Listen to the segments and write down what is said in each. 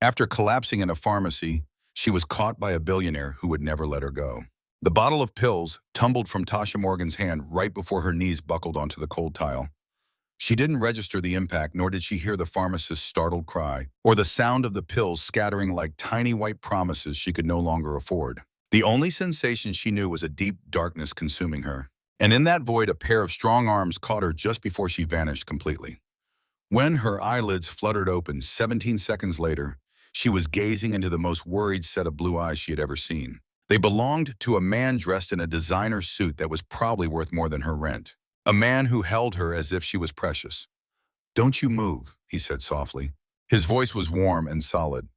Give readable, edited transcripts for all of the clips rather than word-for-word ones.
After collapsing in a pharmacy, she was caught by a billionaire who would never let her go. The bottle of pills tumbled from Tasha Morgan's hand right before her knees buckled onto the cold tile. She didn't register the impact, nor did she hear the pharmacist's startled cry, or the sound of the pills scattering like tiny white promises she could no longer afford. The only sensation she knew was a deep darkness consuming her. And in that void, a pair of strong arms caught her just before she vanished completely. When her eyelids fluttered open 17 seconds later, she was gazing into the most worried set of blue eyes she had ever seen. They belonged to a man dressed in a designer suit that was probably worth more than her rent. A man who held her as if she was precious. "Don't you move," he said softly. His voice was warm and solid.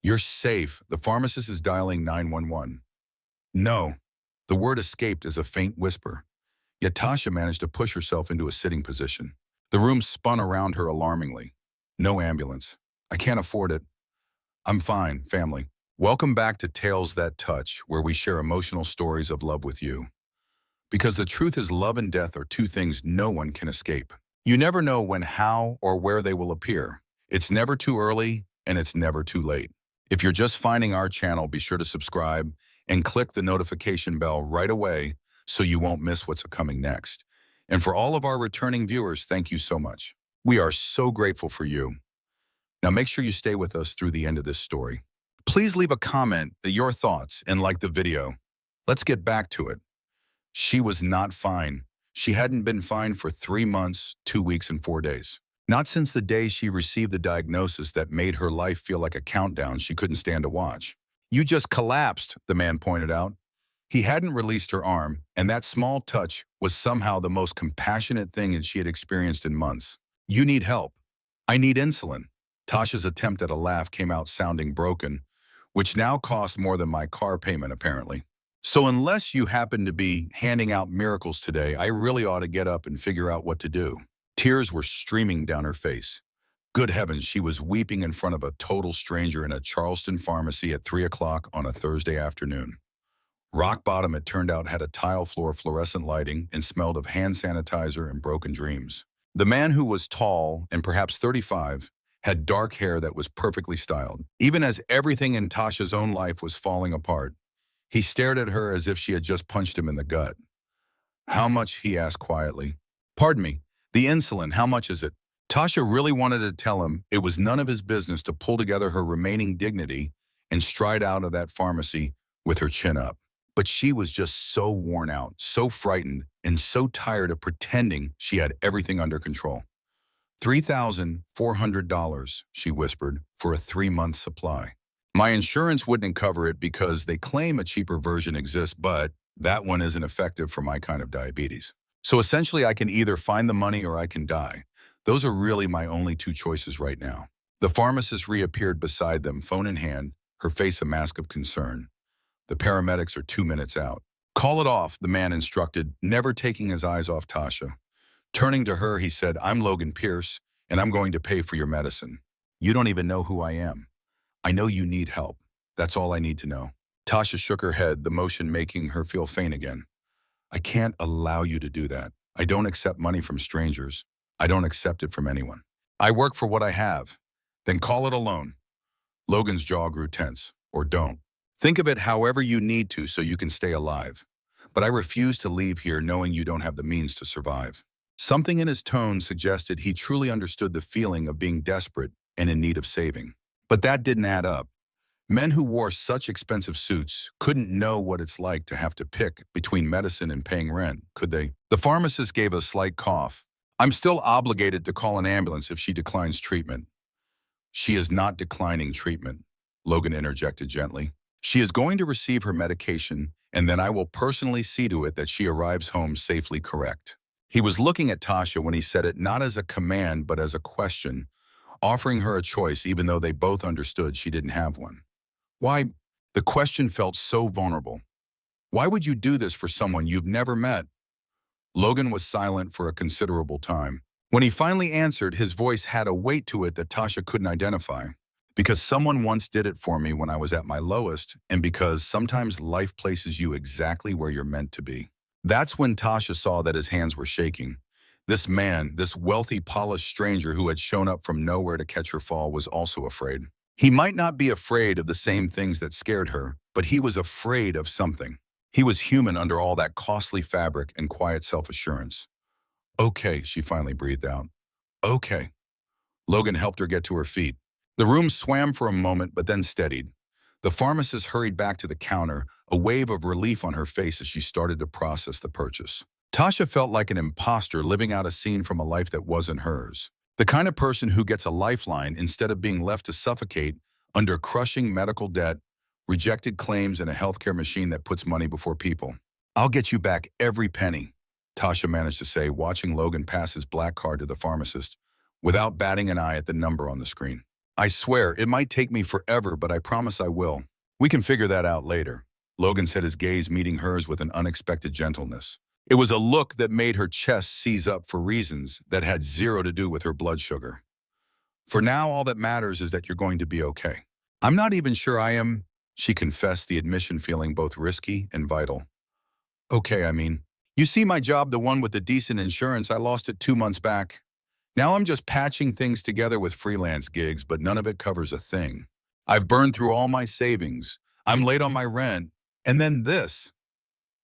"You're safe. The pharmacist is dialing 911. No. The word escaped as a faint whisper. Yet Tasha managed to push herself into a sitting position. The room spun around her alarmingly. "No ambulance. I can't afford it. I'm fine, family." Welcome back to Tales That Touch, where we share emotional stories of love with you. Because the truth is, love and death are two things no one can escape. You never know when, how, or where they will appear. It's never too early, and it's never too late. If you're just finding our channel, be sure to subscribe and click the notification bell right away so you won't miss what's coming next. And for all of our returning viewers, thank you so much. We are so grateful for you. Now make sure you stay with us through the end of this story. Please leave a comment, your thoughts, and like the video. Let's get back to it. She was not fine. She hadn't been fine for 3 months, 2 weeks, and 4 days. Not since the day she received the diagnosis that made her life feel like a countdown she couldn't stand to watch. "You just collapsed," the man pointed out. He hadn't released her arm, and that small touch was somehow the most compassionate thing that she had experienced in months. "You need help." "I need insulin." Tasha's attempt at a laugh came out sounding broken, which now cost more than my car payment, apparently. "So unless you happen to be handing out miracles today, I really ought to get up and figure out what to do." Tears were streaming down her face. Good heavens, she was weeping in front of a total stranger in a Charleston pharmacy at 3 o'clock on a Thursday afternoon. Rock bottom, it turned out, had a tile floor, fluorescent lighting, and smelled of hand sanitizer and broken dreams. The man, who was tall and perhaps 35, had dark hair that was perfectly styled. Even as everything in Tasha's own life was falling apart, he stared at her as if she had just punched him in the gut. "How much?" he asked quietly. "Pardon me, the insulin, how much is it?" Tasha really wanted to tell him it was none of his business to pull together her remaining dignity and stride out of that pharmacy with her chin up. But she was just so worn out, so frightened, and so tired of pretending she had everything under control. $3,400, she whispered, for a 3-month supply. "My insurance wouldn't cover it because they claim a cheaper version exists, but that one isn't effective for my kind of diabetes. So essentially, I can either find the money or I can die. Those are really my only 2 choices right now." The pharmacist reappeared beside them, phone in hand, her face a mask of concern. "The paramedics are 2 minutes out." "Call it off," the man instructed, never taking his eyes off Tasha. Turning to her, he said, "I'm Logan Pierce, and I'm going to pay for your medicine. You don't even know who I am. I know you need help. That's all I need to know." Tasha shook her head, the motion making her feel faint again. "I can't allow you to do that. I don't accept money from strangers. I don't accept it from anyone. I work for what I have." "Then call it a loan." Logan's jaw grew tense. "Or don't. Think of it however you need to so you can stay alive. But I refuse to leave here knowing you don't have the means to survive." Something in his tone suggested he truly understood the feeling of being desperate and in need of saving. But that didn't add up. Men who wore such expensive suits couldn't know what it's like to have to pick between medicine and paying rent, could they? The pharmacist gave a slight cough. "I'm still obligated to call an ambulance if she declines treatment." "She is not declining treatment," Logan interjected gently. "She is going to receive her medication, and then I will personally see to it that she arrives home safely correct." He was looking at Tasha when he said it, not as a command but as a question, offering her a choice even though they both understood she didn't have one. "Why?" The question felt so vulnerable. "Why would you do this for someone you've never met?" Logan was silent for a considerable time. When he finally answered, his voice had a weight to it that Tasha couldn't identify. "Because someone once did it for me when I was at my lowest, and because sometimes life places you exactly where you're meant to be." That's when Tasha saw that his hands were shaking. This man, this wealthy, polished stranger who had shown up from nowhere to catch her fall, was also afraid. He might not be afraid of the same things that scared her, but he was afraid of something. He was human under all that costly fabric and quiet self-assurance. Okay, she finally breathed out. Okay. Logan helped her get to her feet. The room swam for a moment, but then steadied. The pharmacist hurried back to the counter, a wave of relief on her face as she started to process the purchase. Tasha felt like an imposter living out a scene from a life that wasn't hers. The kind of person who gets a lifeline instead of being left to suffocate under crushing medical debt, rejected claims, and a healthcare machine that puts money before people. I'll get you back every penny, Tasha managed to say, watching Logan pass his black card to the pharmacist, without batting an eye at the number on the screen. I swear, it might take me forever, but I promise I will. We can figure that out later. Logan said, his gaze meeting hers with an unexpected gentleness. It was a look that made her chest seize up for reasons that had zero to do with her blood sugar. For now, all that matters is that you're going to be okay. I'm not even sure I am, she confessed, the admission feeling both risky and vital. Okay, you see my job, the one with the decent insurance, I lost it 2 months back. Now I'm just patching things together with freelance gigs, but none of it covers a thing. I've burned through all my savings. I'm late on my rent. And then this.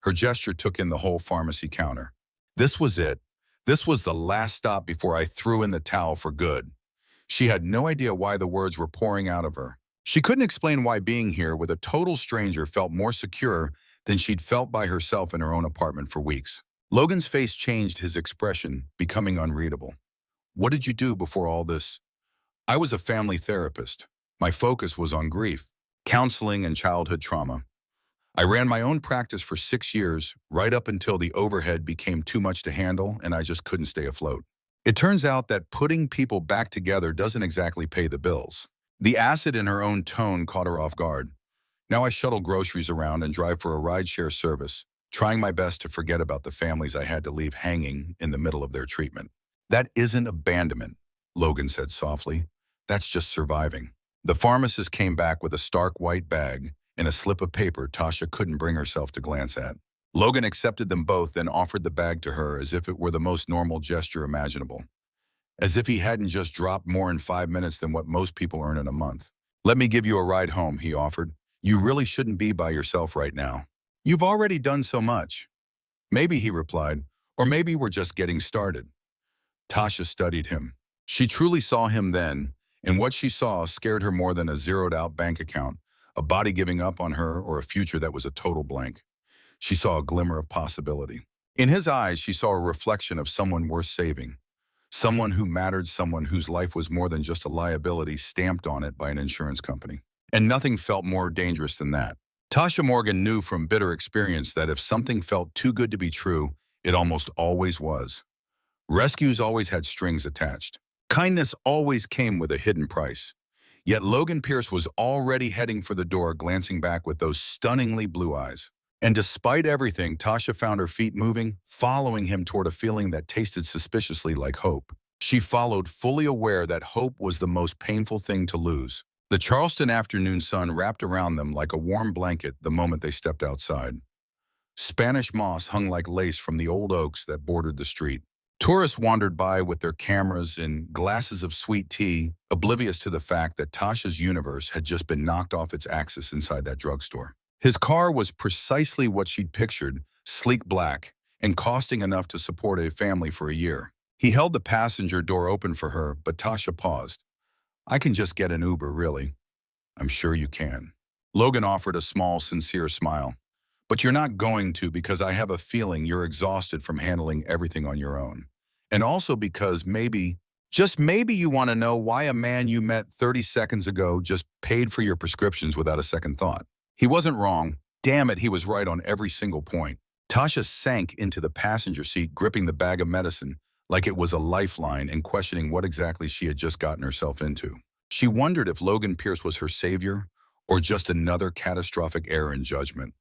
Her gesture took in the whole pharmacy counter. This was it. This was the last stop before I threw in the towel for good. She had no idea why the words were pouring out of her. She couldn't explain why being here with a total stranger felt more secure than she'd felt by herself in her own apartment for weeks. Logan's face changed, his expression becoming unreadable. What did you do before all this? I was a family therapist. My focus was on grief, counseling, and childhood trauma. I ran my own practice for 6 years, right up until the overhead became too much to handle and I just couldn't stay afloat. It turns out that putting people back together doesn't exactly pay the bills. The acid in her own tone caught her off guard. Now I shuttle groceries around and drive for a rideshare service, trying my best to forget about the families I had to leave hanging in the middle of their treatment. That isn't abandonment, Logan said softly. That's just surviving. The pharmacist came back with a stark white bag and a slip of paper Tasha couldn't bring herself to glance at. Logan accepted them both, then offered the bag to her as if it were the most normal gesture imaginable. As if he hadn't just dropped more in 5 minutes than what most people earn in a month. Let me give you a ride home, he offered. You really shouldn't be by yourself right now. You've already done so much. Maybe, he replied, or maybe we're just getting started. Tasha studied him. She truly saw him then, and what she saw scared her more than a zeroed-out bank account, a body giving up on her, or a future that was a total blank. She saw a glimmer of possibility. In his eyes, she saw a reflection of someone worth saving, someone who mattered, someone whose life was more than just a liability stamped on it by an insurance company. And nothing felt more dangerous than that. Tasha Morgan knew from bitter experience that if something felt too good to be true, it almost always was. Rescues always had strings attached. Kindness always came with a hidden price. Yet Logan Pierce was already heading for the door, glancing back with those stunningly blue eyes. And despite everything, Tasha found her feet moving, following him toward a feeling that tasted suspiciously like hope. She followed, fully aware that hope was the most painful thing to lose. The Charleston afternoon sun wrapped around them like a warm blanket the moment they stepped outside. Spanish moss hung like lace from the old oaks that bordered the street. Tourists wandered by with their cameras and glasses of sweet tea, oblivious to the fact that Tasha's universe had just been knocked off its axis inside that drugstore. His car was precisely what she'd pictured, sleek black, and costing enough to support a family for a year. He held the passenger door open for her, but Tasha paused. I can just get an Uber, really. I'm sure you can. Logan offered a small, sincere smile. But you're not going to, because I have a feeling you're exhausted from handling everything on your own. And also because maybe, just maybe, you want to know why a man you met 30 seconds ago just paid for your prescriptions without a second thought. He wasn't wrong. Damn it, he was right on every single point. Tasha sank into the passenger seat, gripping the bag of medicine like it was a lifeline and questioning what exactly she had just gotten herself into. She wondered if Logan Pierce was her savior or just another catastrophic error in judgment.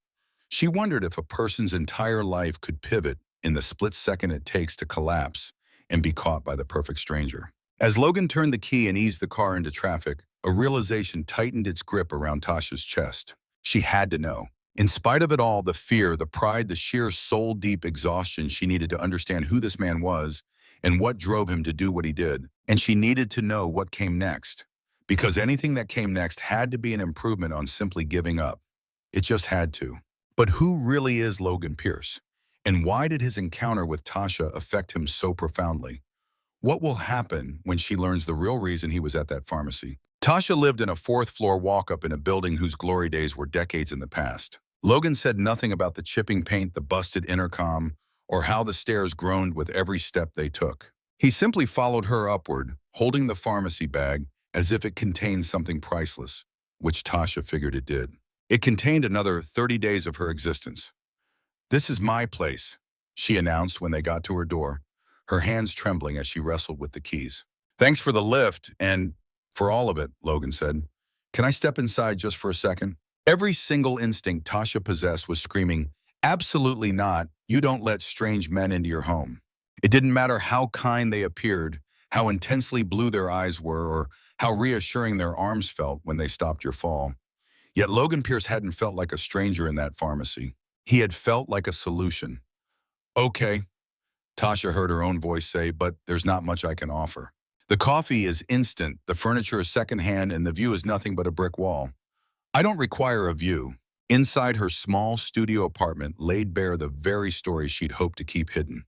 She wondered if a person's entire life could pivot in the split second it takes to collapse and be caught by the perfect stranger. As Logan turned the key and eased the car into traffic, a realization tightened its grip around Tasha's chest. She had to know. In spite of it all, the fear, the pride, the sheer soul-deep exhaustion, she needed to understand who this man was and what drove him to do what he did. And she needed to know what came next. because anything that came next had to be an improvement on simply giving up. It just had to. But who really is Logan Pierce? And why did his encounter with Tasha affect him so profoundly? What will happen when she learns the real reason he was at that pharmacy? Tasha lived in a fourth-floor walk-up in a building whose glory days were decades in the past. Logan said nothing about the chipping paint, the busted intercom, or how the stairs groaned with every step they took. He simply followed her upward, holding the pharmacy bag as if it contained something priceless, which Tasha figured it did. It contained another 30 days of her existence. "This is my place," she announced when they got to her door, her hands trembling as she wrestled with the keys. "Thanks for the lift and for all of it," Logan said. "Can I step inside just for a second?" Every single instinct Tasha possessed was screaming, "Absolutely not. You don't let strange men into your home." It didn't matter how kind they appeared, how intensely blue their eyes were, or how reassuring their arms felt when they stopped your fall. Yet Logan Pierce hadn't felt like a stranger in that pharmacy. He had felt like a solution. "Okay," Tasha heard her own voice say, "but there's not much I can offer. The coffee is instant, the furniture is secondhand, and the view is nothing but a brick wall." "I don't require a view." Inside her small studio apartment laid bare the very story she'd hoped to keep hidden.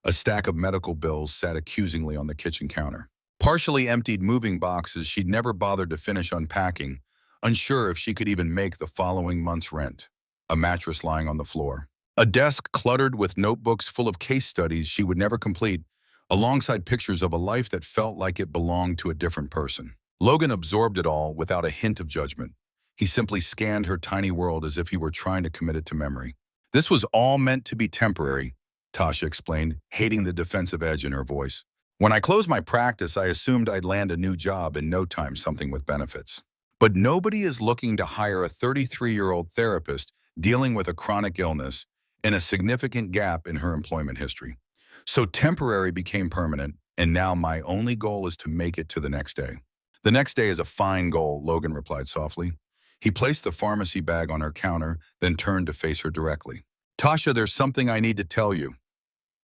A stack of medical bills sat accusingly on the kitchen counter. Partially emptied moving boxes she'd never bothered to finish unpacking, unsure if she could even make the following month's rent. A mattress lying on the floor. A desk cluttered with notebooks full of case studies she would never complete, alongside pictures of a life that felt like it belonged to a different person. Logan absorbed it all without a hint of judgment. He simply scanned her tiny world as if he were trying to commit it to memory. "This was all meant to be temporary," Tasha explained, hating the defensive edge in her voice. "When I closed my practice, I assumed I'd land a new job in no time, something with benefits. But nobody is looking to hire a 33-year-old therapist dealing with a chronic illness and a significant gap in her employment history. So temporary became permanent, and now my only goal is to make it to the next day." "The next day is a fine goal," Logan replied softly. He placed the pharmacy bag on her counter, then turned to face her directly. "Tasha, there's something I need to tell you."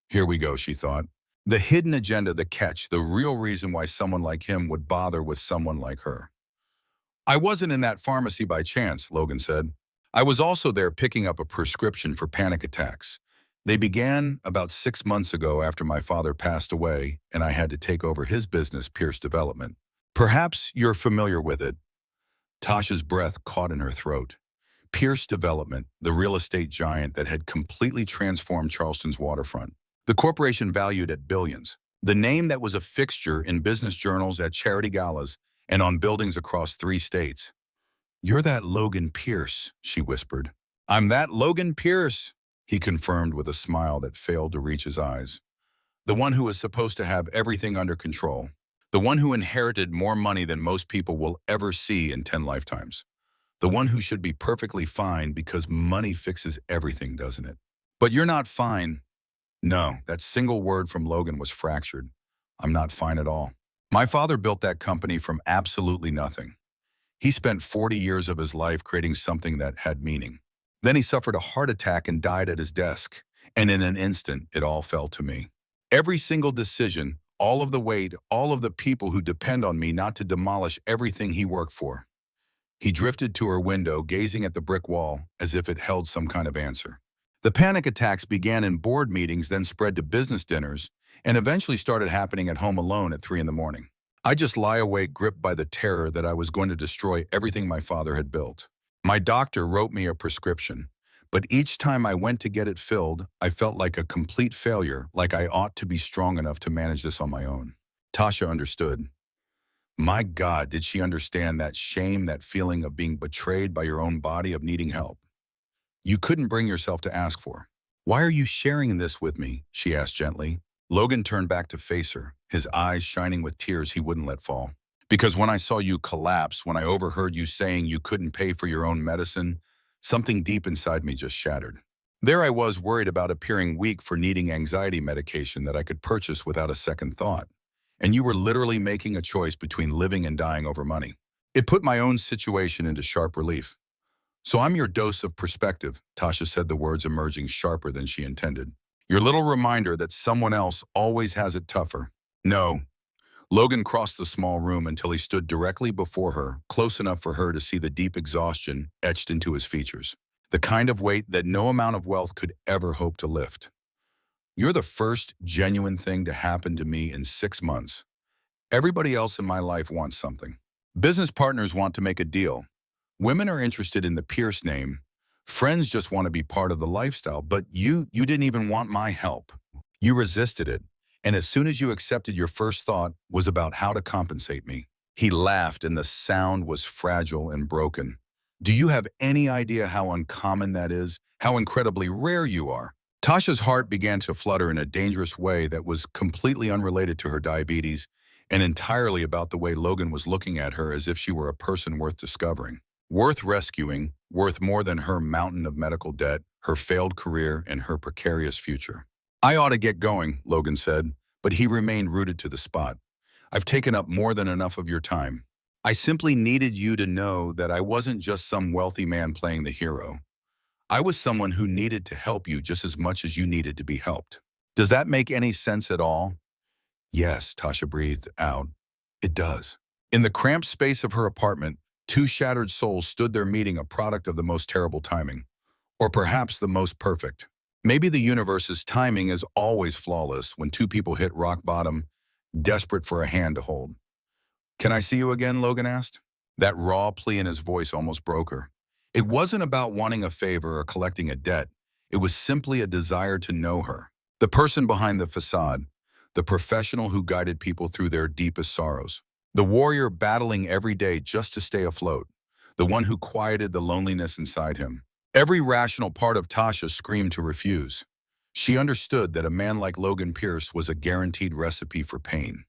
Here we go, she thought. The hidden agenda, the catch, the real reason why someone like him would bother with someone like her. "I wasn't in that pharmacy by chance," Logan said. "I was also there picking up a prescription for panic attacks. They began about 6 months ago after my father passed away, and I had to take over his business, Pierce Development. Perhaps you're familiar with it." Tasha's breath caught in her throat. Pierce Development, the real estate giant that had completely transformed Charleston's waterfront. The corporation valued at billions. The name that was a fixture in business journals, at charity galas, and on buildings across 3 states. "You're that Logan Pierce," she whispered. "I'm that Logan Pierce," he confirmed with a smile that failed to reach his eyes. "The one who was supposed to have everything under control. The one who inherited more money than most people will ever see in 10 lifetimes. The one who should be perfectly fine because money fixes everything, doesn't it? But you're not fine." No, that single word from Logan was fractured. "I'm not fine at all. My father built that company from absolutely nothing. He spent 40 years of his life creating something that had meaning. Then he suffered a heart attack and died at his desk. And in an instant, it all fell to me. Every single decision, all of the weight, all of the people who depend on me not to demolish everything he worked for." He drifted to her window, gazing at the brick wall as if it held some kind of answer. "The panic attacks began in board meetings, then spread to business dinners, and eventually started happening at home alone at 3 in the morning. I just lie awake gripped by the terror that I was going to destroy everything my father had built. My doctor wrote me a prescription, but each time I went to get it filled, I felt like a complete failure, like I ought to be strong enough to manage this on my own." Tasha understood. My God, did she understand that shame, that feeling of being betrayed by your own body, of needing help you couldn't bring yourself to ask for. "Why are you sharing this with me?" she asked gently. Logan turned back to face her, his eyes shining with tears he wouldn't let fall. "Because when I saw you collapse, when I overheard you saying you couldn't pay for your own medicine, something deep inside me just shattered. There I was, worried about appearing weak for needing anxiety medication that I could purchase without a second thought. And you were literally making a choice between living and dying over money. It put my own situation into sharp relief. So I'm your dose of perspective," Tasha said, the words emerging sharper than she intended. "Your little reminder that someone else always has it tougher." "No." Logan crossed the small room until he stood directly before her, close enough for her to see the deep exhaustion etched into his features. The kind of weight that no amount of wealth could ever hope to lift. You're the first genuine thing to happen to me in 6 months. Everybody else in my life wants something. Business partners want to make a deal. Women are interested in the Pierce name. Friends just want to be part of the lifestyle, but you didn't even want my help. You resisted it. And as soon as you accepted, your first thought was about how to compensate me. He laughed, and the sound was fragile and broken. Do you have any idea how uncommon that is? How incredibly rare you are? Tasha's heart began to flutter in a dangerous way that was completely unrelated to her diabetes and entirely about the way Logan was looking at her as if she were a person worth discovering, worth rescuing, worth more than her mountain of medical debt, her failed career, and her precarious future. I ought to get going, Logan said, but he remained rooted to the spot. I've taken up more than enough of your time. I simply needed you to know that I wasn't just some wealthy man playing the hero. I was someone who needed to help you just as much as you needed to be helped. Does that make any sense at all? Yes, Tasha breathed out. It does. In the cramped space of her apartment, two shattered souls stood there meeting, a product of the most terrible timing. Or perhaps the most perfect. Maybe the universe's timing is always flawless when two people hit rock bottom, desperate for a hand to hold. Can I see you again, Logan asked. That raw plea in his voice almost broke her. It wasn't about wanting a favor or collecting a debt. It was simply a desire to know her. The person behind the facade, the professional who guided people through their deepest sorrows. The warrior battling every day just to stay afloat. The one who quieted the loneliness inside him. Every rational part of Tasha screamed to refuse. She understood that a man like Logan Pierce was a guaranteed recipe for pain.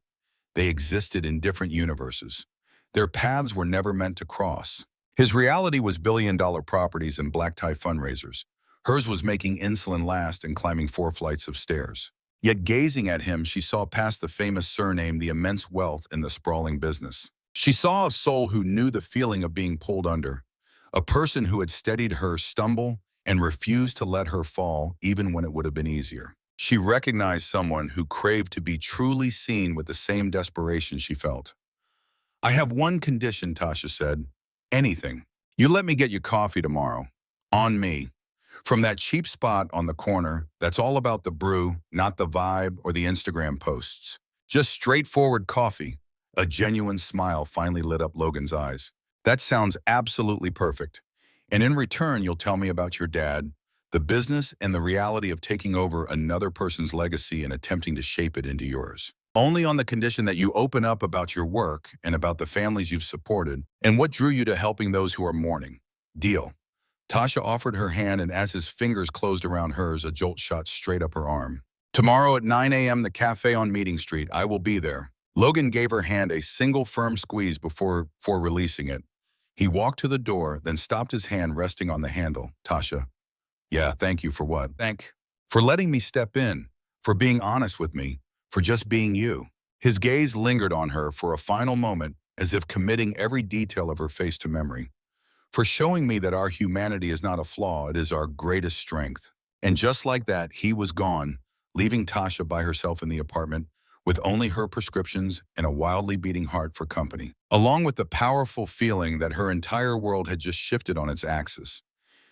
They existed in different universes. Their paths were never meant to cross. His reality was billion-dollar properties and black-tie fundraisers. Hers was making insulin last and climbing 4 flights of stairs. Yet gazing at him, she saw past the famous surname, the immense wealth, and the sprawling business. She saw a soul who knew the feeling of being pulled under, a person who had steadied her stumble and refused to let her fall even when it would have been easier. She recognized someone who craved to be truly seen with the same desperation she felt. I have one condition, Tasha said. Anything. You let me get you coffee tomorrow. On me. From that cheap spot on the corner that's all about the brew, not the vibe or the Instagram posts. Just straightforward coffee. A genuine smile finally lit up Logan's eyes. That sounds absolutely perfect. And in return, you'll tell me about your dad, the business, and the reality of taking over another person's legacy and attempting to shape it into yours. Only on the condition that you open up about your work and about the families you've supported and what drew you to helping those who are mourning. Deal. Tasha offered her hand, and as his fingers closed around hers, a jolt shot straight up her arm. Tomorrow at 9 a.m., the cafe on Meeting Street. I will be there. Logan gave her hand a single firm squeeze before releasing it. He walked to the door, then stopped, his hand resting on the handle. Tasha. Yeah, thank you for what? For letting me step in, for being honest with me, for just being you. His gaze lingered on her for a final moment, as if committing every detail of her face to memory. For showing me that our humanity is not a flaw, it is our greatest strength. And just like that, he was gone, leaving Tasha by herself in the apartment, with only her prescriptions and a wildly beating heart for company, along with the powerful feeling that her entire world had just shifted on its axis.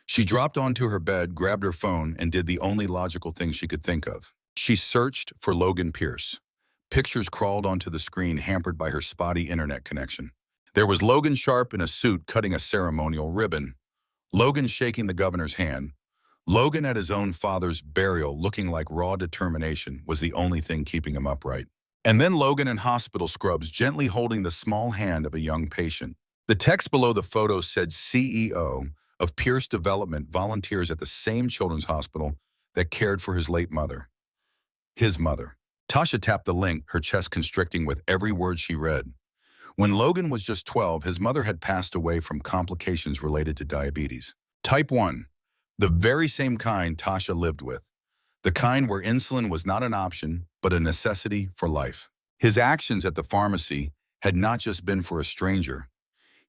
She dropped onto her bed, grabbed her phone, and did the only logical thing she could think of. She searched for Logan Pierce. Pictures crawled onto the screen, hampered by her spotty internet connection. There was Logan sharp in a suit cutting a ceremonial ribbon. Logan shaking the governor's hand. Logan at his own father's burial, looking like raw determination, was the only thing keeping him upright. And then Logan in hospital scrubs, gently holding the small hand of a young patient. The text below the photo said CEO of Pierce Development volunteers at the same children's hospital that cared for his late mother. His mother. Tasha tapped the link, her chest constricting with every word she read. When Logan was just 12, his mother had passed away from complications related to diabetes. Type 1. The very same kind Tasha lived with. The kind where insulin was not an option, but a necessity for life. His actions at the pharmacy had not just been for a stranger.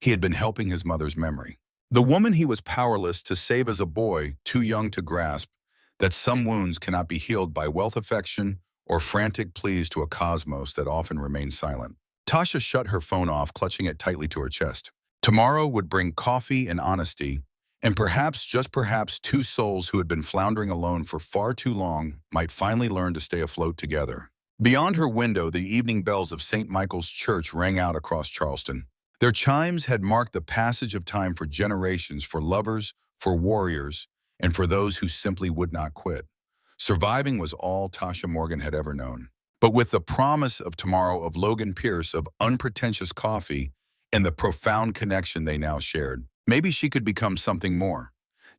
He had been helping his mother's memory. The woman he was powerless to save as a boy, too young to grasp that some wounds cannot be healed by wealth, affection, or frantic pleas to a cosmos that often remains silent. Tasha shut her phone off, clutching it tightly to her chest. Tomorrow would bring coffee and honesty, and perhaps, just perhaps, two souls who had been floundering alone for far too long might finally learn to stay afloat together. Beyond her window, the evening bells of St. Michael's Church rang out across Charleston. Their chimes had marked the passage of time for generations, for lovers, for warriors, and for those who simply would not quit. Surviving was all Tasha Morgan had ever known. But with the promise of tomorrow of Logan Pierce, of unpretentious coffee, and the profound connection they now shared, maybe she could become something more.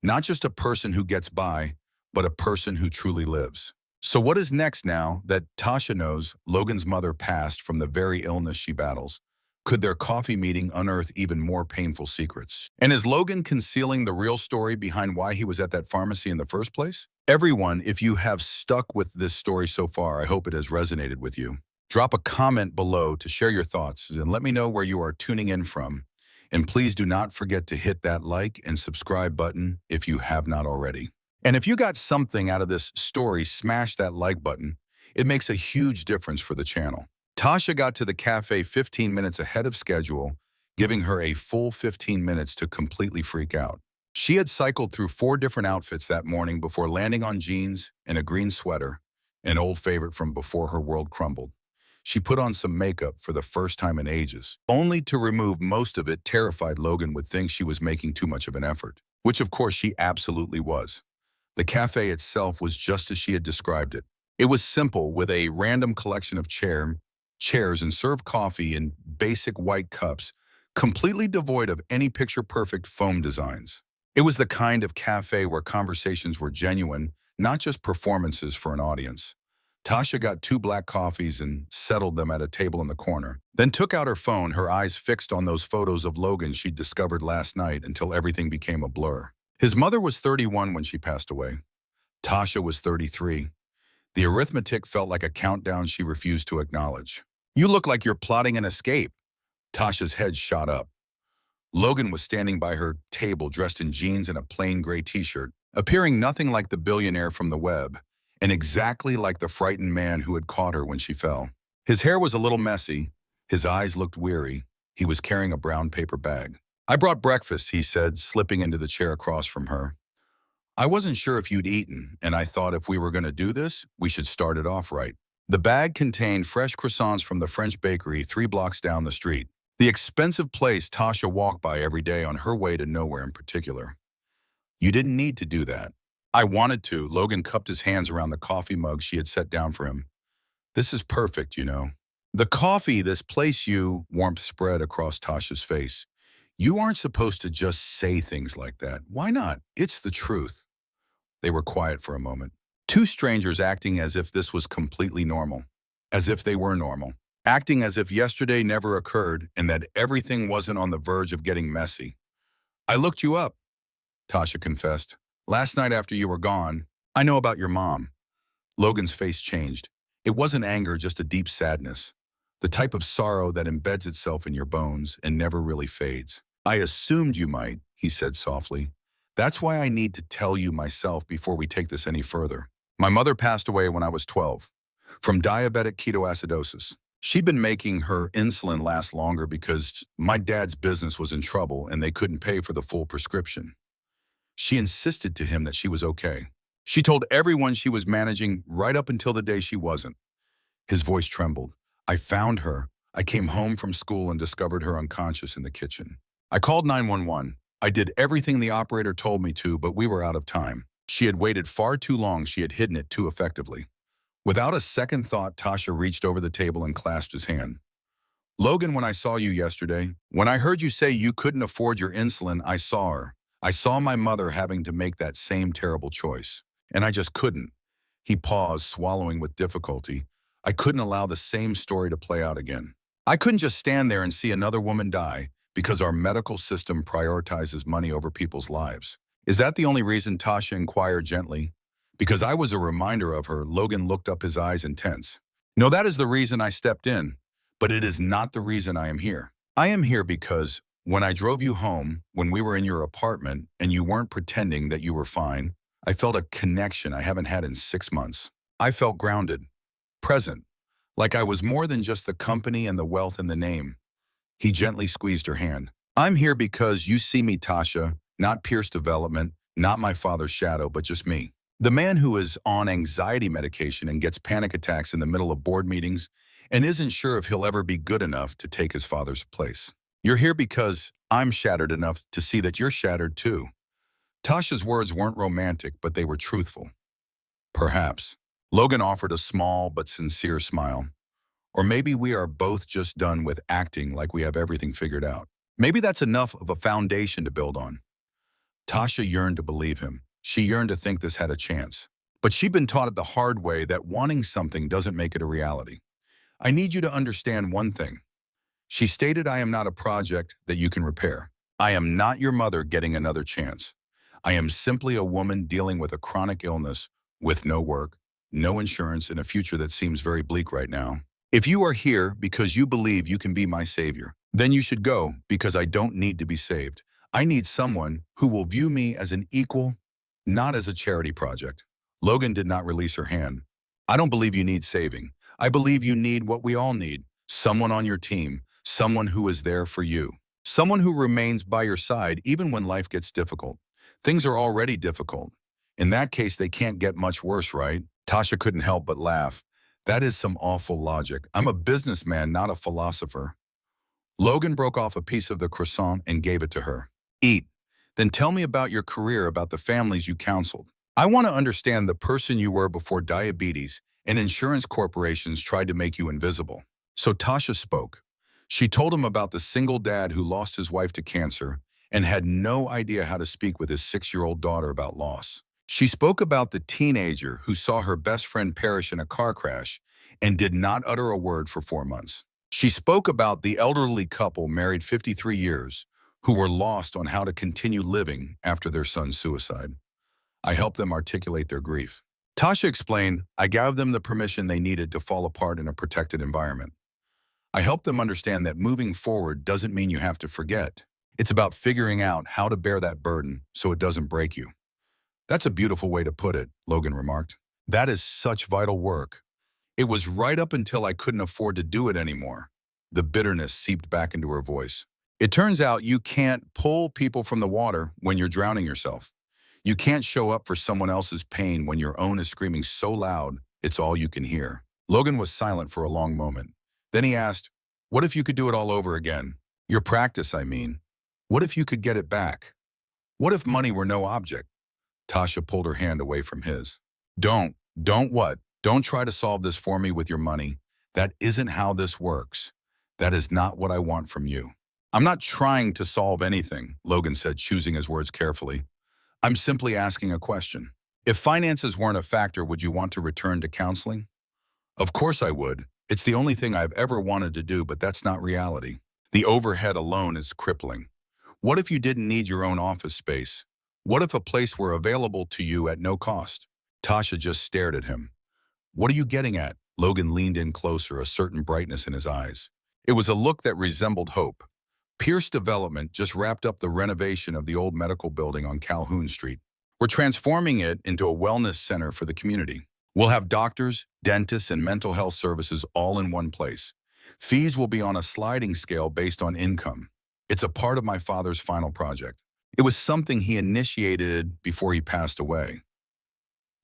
Not just a person who gets by, but a person who truly lives. So what is next now that Tasha knows Logan's mother passed from the very illness she battles? Could their coffee meeting unearth even more painful secrets? And is Logan concealing the real story behind why he was at that pharmacy in the first place? Everyone, if you have stuck with this story so far, I hope it has resonated with you. Drop a comment below to share your thoughts and let me know where you are tuning in from. And please do not forget to hit that like and subscribe button if you have not already. And if you got something out of this story, smash that like button. It makes a huge difference for the channel. Tasha got to the cafe 15 minutes ahead of schedule, giving her a full 15 minutes to completely freak out. She had cycled through 4 different outfits that morning before landing on jeans and a green sweater, an old favorite from before her world crumbled. She put on some makeup for the first time in ages, only to remove most of it, terrified Logan would think she was making too much of an effort, which of course she absolutely was. The cafe itself was just as she had described it. It was simple, with a random collection of chairs and served coffee in basic white cups, completely devoid of any picture-perfect foam designs. It was the kind of cafe where conversations were genuine, not just performances for an audience. Tasha got 2 black coffees and settled them at a table in the corner, then took out her phone, her eyes fixed on those photos of Logan she'd discovered last night until everything became a blur. His mother was 31 when she passed away. Tasha was 33. The arithmetic felt like a countdown she refused to acknowledge. "You look like you're plotting an escape." Tasha's head shot up. Logan was standing by her table dressed in jeans and a plain gray t-shirt, appearing nothing like the billionaire from the web, and exactly like the frightened man who had caught her when she fell. His hair was a little messy. His eyes looked weary. He was carrying a brown paper bag. "I brought breakfast," he said, slipping into the chair across from her. "I wasn't sure if you'd eaten, and I thought if we were going to do this, we should start it off right." The bag contained fresh croissants from the French bakery 3 blocks down the street, the expensive place Tasha walked by every day on her way to nowhere in particular. "You didn't need to do that." "I wanted to." Logan cupped his hands around the coffee mug she had set down for him. "This is perfect, you know." "The coffee, this place you..." Warmth spread across Tasha's face. "You aren't supposed to just say things like that. Why not? It's the truth." They were quiet for a moment. 2 strangers acting as if this was completely normal. As if they were normal. Acting as if yesterday never occurred and that everything wasn't on the verge of getting messy. "I looked you up," Tasha confessed. "Last night after you were gone, I know about your mom." Logan's face changed. It wasn't anger, just a deep sadness. The type of sorrow that embeds itself in your bones and never really fades. "I assumed you might," he said softly. "That's why I need to tell you myself before we take this any further. My mother passed away when I was 12, from diabetic ketoacidosis. She'd been making her insulin last longer because my dad's business was in trouble and they couldn't pay for the full prescription. She insisted to him that she was okay. She told everyone she was managing right up until the day she wasn't." His voice trembled. "I found her. I came home from school and discovered her unconscious in the kitchen. I called 911. I did everything the operator told me to, but we were out of time. She had waited far too long. She had hidden it too effectively." Without a second thought, Tasha reached over the table and clasped his hand. "Logan, when I saw you yesterday, when I heard you say you couldn't afford your insulin, I saw her. I saw my mother having to make that same terrible choice. And I just couldn't." He paused, swallowing with difficulty. "I couldn't allow the same story to play out again. I couldn't just stand there and see another woman die because our medical system prioritizes money over people's lives." "Is that the only reason?" Tasha inquired gently. "Because I was a reminder of her." Logan looked up, his eyes intense. "No, that is the reason I stepped in, but it is not the reason I am here. I am here because when I drove you home, when we were in your apartment and you weren't pretending that you were fine, I felt a connection I haven't had in 6 months. I felt grounded. present, like I was more than just the company and the wealth and the name. He gently squeezed her hand. I'm here because you see me, Tasha, not Pierce Development, not my father's shadow, but just me. The man who is on anxiety medication and gets panic attacks in the middle of board meetings and isn't sure if he'll ever be good enough to take his father's place. You're here because I'm shattered enough to see that you're shattered too. Tasha's words weren't romantic, but they were truthful. Perhaps. Logan offered a small but sincere smile. Or maybe we are both just done with acting like we have everything figured out. Maybe that's enough of a foundation to build on. Tasha yearned to believe him. She yearned to think this had a chance. But she'd been taught it the hard way that wanting something doesn't make it a reality. I need you to understand one thing. She stated, I am not a project that you can repair. I am not your mother getting another chance. I am simply a woman dealing with a chronic illness, with no work, no insurance, and a future that seems very bleak right now. If you are here because you believe you can be my savior, then you should go because I don't need to be saved. I need someone who will view me as an equal, not as a charity project. Logan did not release her hand. I don't believe you need saving. I believe you need what we all need. Someone on your team, someone who is there for you. Someone who remains by your side even when life gets difficult. Things are already difficult. In that case, they can't get much worse, right? Tasha couldn't help but laugh. That is some awful logic. I'm a businessman, not a philosopher. Logan broke off a piece of the croissant and gave it to her. Eat. Then tell me about your career, about the families you counseled. I want to understand the person you were before diabetes and insurance corporations tried to make you invisible. So Tasha spoke. She told him about the single dad who lost his wife to cancer and had no idea how to speak with his 6-year-old daughter about loss. She spoke about the teenager who saw her best friend perish in a car crash and did not utter a word for 4 months. She spoke about the elderly couple married 53 years who were lost on how to continue living after their son's suicide. I helped them articulate their grief. Tasha explained, I gave them the permission they needed to fall apart in a protected environment. I helped them understand that moving forward doesn't mean you have to forget. It's about figuring out how to bear that burden so it doesn't break you. That's a beautiful way to put it, Logan remarked. That is such vital work. It was right up until I couldn't afford to do it anymore. The bitterness seeped back into her voice. It turns out you can't pull people from the water when you're drowning yourself. You can't show up for someone else's pain when your own is screaming so loud it's all you can hear. Logan was silent for a long moment. Then he asked, what if you could do it all over again? Your practice, I mean. What if you could get it back? What if money were no object? Tasha pulled her hand away from his. Don't what? Don't try to solve this for me with your money. That isn't how this works. That is not what I want from you. I'm not trying to solve anything, Logan said, choosing his words carefully. I'm simply asking a question. If finances weren't a factor, would you want to return to counseling? Of course I would. It's the only thing I've ever wanted to do, but that's not reality. The overhead alone is crippling. What if you didn't need your own office space? What if a place were available to you at no cost? Tasha just stared at him. What are you getting at? Logan leaned in closer, a certain brightness in his eyes. It was a look that resembled hope. Pierce Development just wrapped up the renovation of the old medical building on Calhoun Street. We're transforming it into a wellness center for the community. We'll have doctors, dentists, and mental health services all in one place. Fees will be on a sliding scale based on income. It's a part of my father's final project. It was something he initiated before he passed away.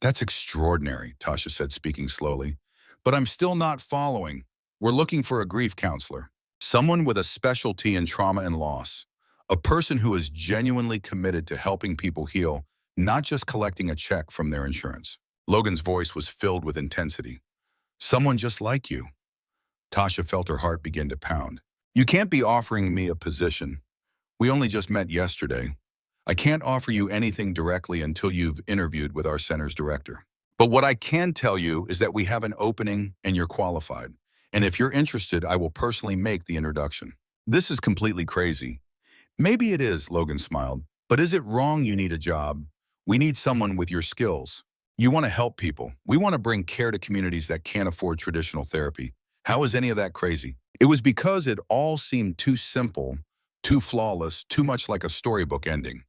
That's extraordinary, Tasha said, speaking slowly. But I'm still not following. We're looking for a grief counselor. Someone with a specialty in trauma and loss. A person who is genuinely committed to helping people heal, not just collecting a check from their insurance. Logan's voice was filled with intensity. Someone just like you. Tasha felt her heart begin to pound. You can't be offering me a position. We only just met yesterday. I can't offer you anything directly until you've interviewed with our center's director. But what I can tell you is that we have an opening and you're qualified. And if you're interested, I will personally make the introduction. This is completely crazy. Maybe it is, Logan smiled. But is it wrong you need a job? We need someone with your skills. You want to help people. We want to bring care to communities that can't afford traditional therapy. How is any of that crazy? It was because it all seemed too simple, too flawless, too much like a storybook ending.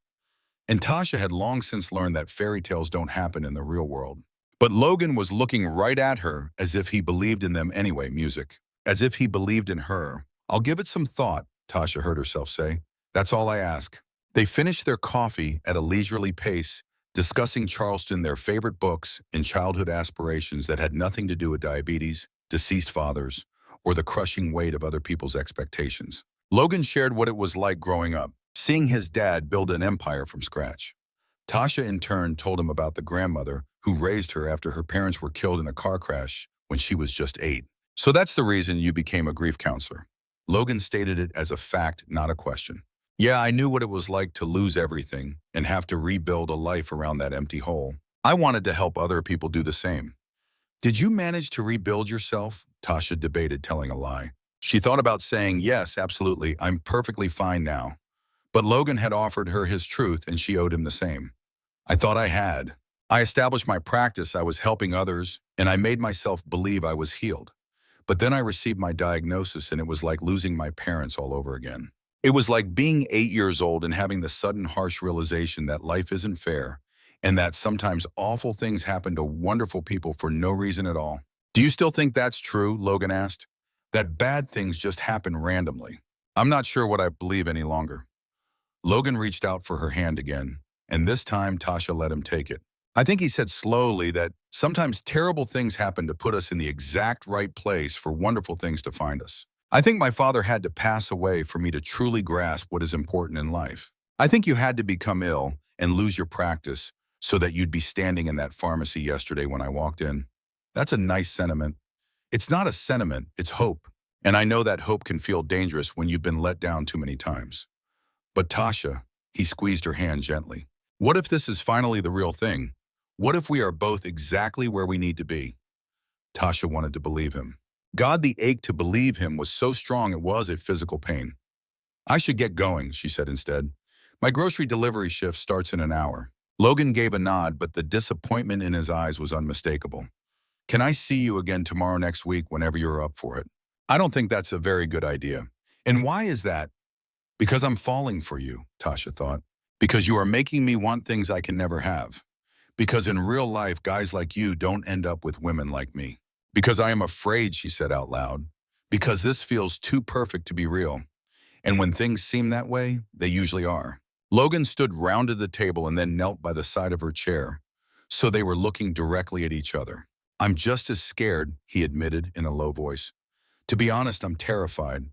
And Tasha had long since learned that fairy tales don't happen in the real world. But Logan was looking right at her as if he believed in them anyway, music. As if he believed in her. I'll give it some thought, Tasha heard herself say. That's all I ask. They finished their coffee at a leisurely pace, discussing Charleston, their favorite books, and childhood aspirations that had nothing to do with diabetes, deceased fathers, or the crushing weight of other people's expectations. Logan shared what it was like growing up, seeing his dad build an empire from scratch. Tasha, in turn, told him about the grandmother who raised her after her parents were killed in a car crash when she was just 8. So that's the reason you became a grief counselor. Logan stated it as a fact, not a question. Yeah, I knew what it was like to lose everything and have to rebuild a life around that empty hole. I wanted to help other people do the same. Did you manage to rebuild yourself? Tasha debated, telling a lie. She thought about saying, yes, absolutely, I'm perfectly fine now. But Logan had offered her his truth and she owed him the same. I thought I had. I established my practice, I was helping others, and I made myself believe I was healed. But then I received my diagnosis and it was like losing my parents all over again. It was like being 8 years old and having the sudden harsh realization that life isn't fair and that sometimes awful things happen to wonderful people for no reason at all. Do you still think that's true? Logan asked. That bad things just happen randomly. I'm not sure what I believe any longer. Logan reached out for her hand again, and this time Tasha let him take it. I think he said slowly that sometimes terrible things happen to put us in the exact right place for wonderful things to find us. I think my father had to pass away for me to truly grasp what is important in life. I think you had to become ill and lose your practice so that you'd be standing in that pharmacy yesterday when I walked in. That's a nice sentiment. It's not a sentiment, it's hope. And I know that hope can feel dangerous when you've been let down too many times. But Tasha, he squeezed her hand gently. What if this is finally the real thing? What if we are both exactly where we need to be? Tasha wanted to believe him. God, the ache to believe him was so strong it was a physical pain. I should get going, she said instead. My grocery delivery shift starts in an hour. Logan gave a nod, but the disappointment in his eyes was unmistakable. Can I see you again tomorrow next week whenever you're up for it? I don't think that's a very good idea. And why is that? Because I'm falling for you, Tasha thought. Because you are making me want things I can never have. Because in real life, guys like you don't end up with women like me. Because I am afraid, she said out loud. Because this feels too perfect to be real. And when things seem that way, they usually are. Logan stood rounded the table and then knelt by the side of her chair. So they were looking directly at each other. I'm just as scared, he admitted in a low voice. To be honest, I'm terrified.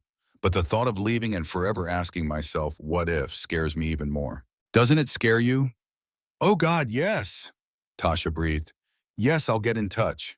But the thought of leaving and forever asking myself, what if, scares me even more. Doesn't it scare you? Oh God, yes, Tasha breathed. Yes, I'll get in touch.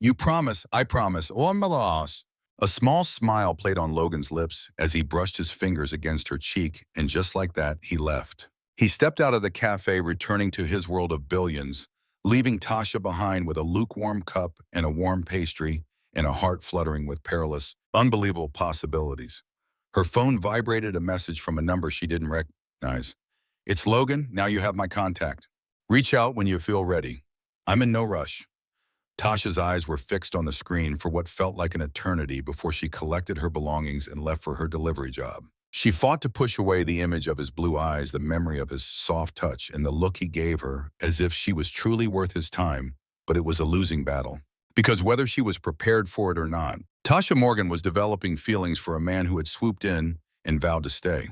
You promise, I promise. Oh, my loss. A small smile played on Logan's lips as he brushed his fingers against her cheek, and just like that, he left. He stepped out of the cafe, returning to his world of billions, leaving Tasha behind with a lukewarm cup and a warm pastry and a heart fluttering with perilous, unbelievable possibilities. Her phone vibrated, a message from a number she didn't recognize. It's Logan, now you have my contact. Reach out when you feel ready. I'm in no rush. Tasha's eyes were fixed on the screen for what felt like an eternity before she collected her belongings and left for her delivery job. She fought to push away the image of his blue eyes, the memory of his soft touch, and the look he gave her as if she was truly worth his time, but it was a losing battle. Because whether she was prepared for it or not, Tasha Morgan was developing feelings for a man who had swooped in and vowed to stay.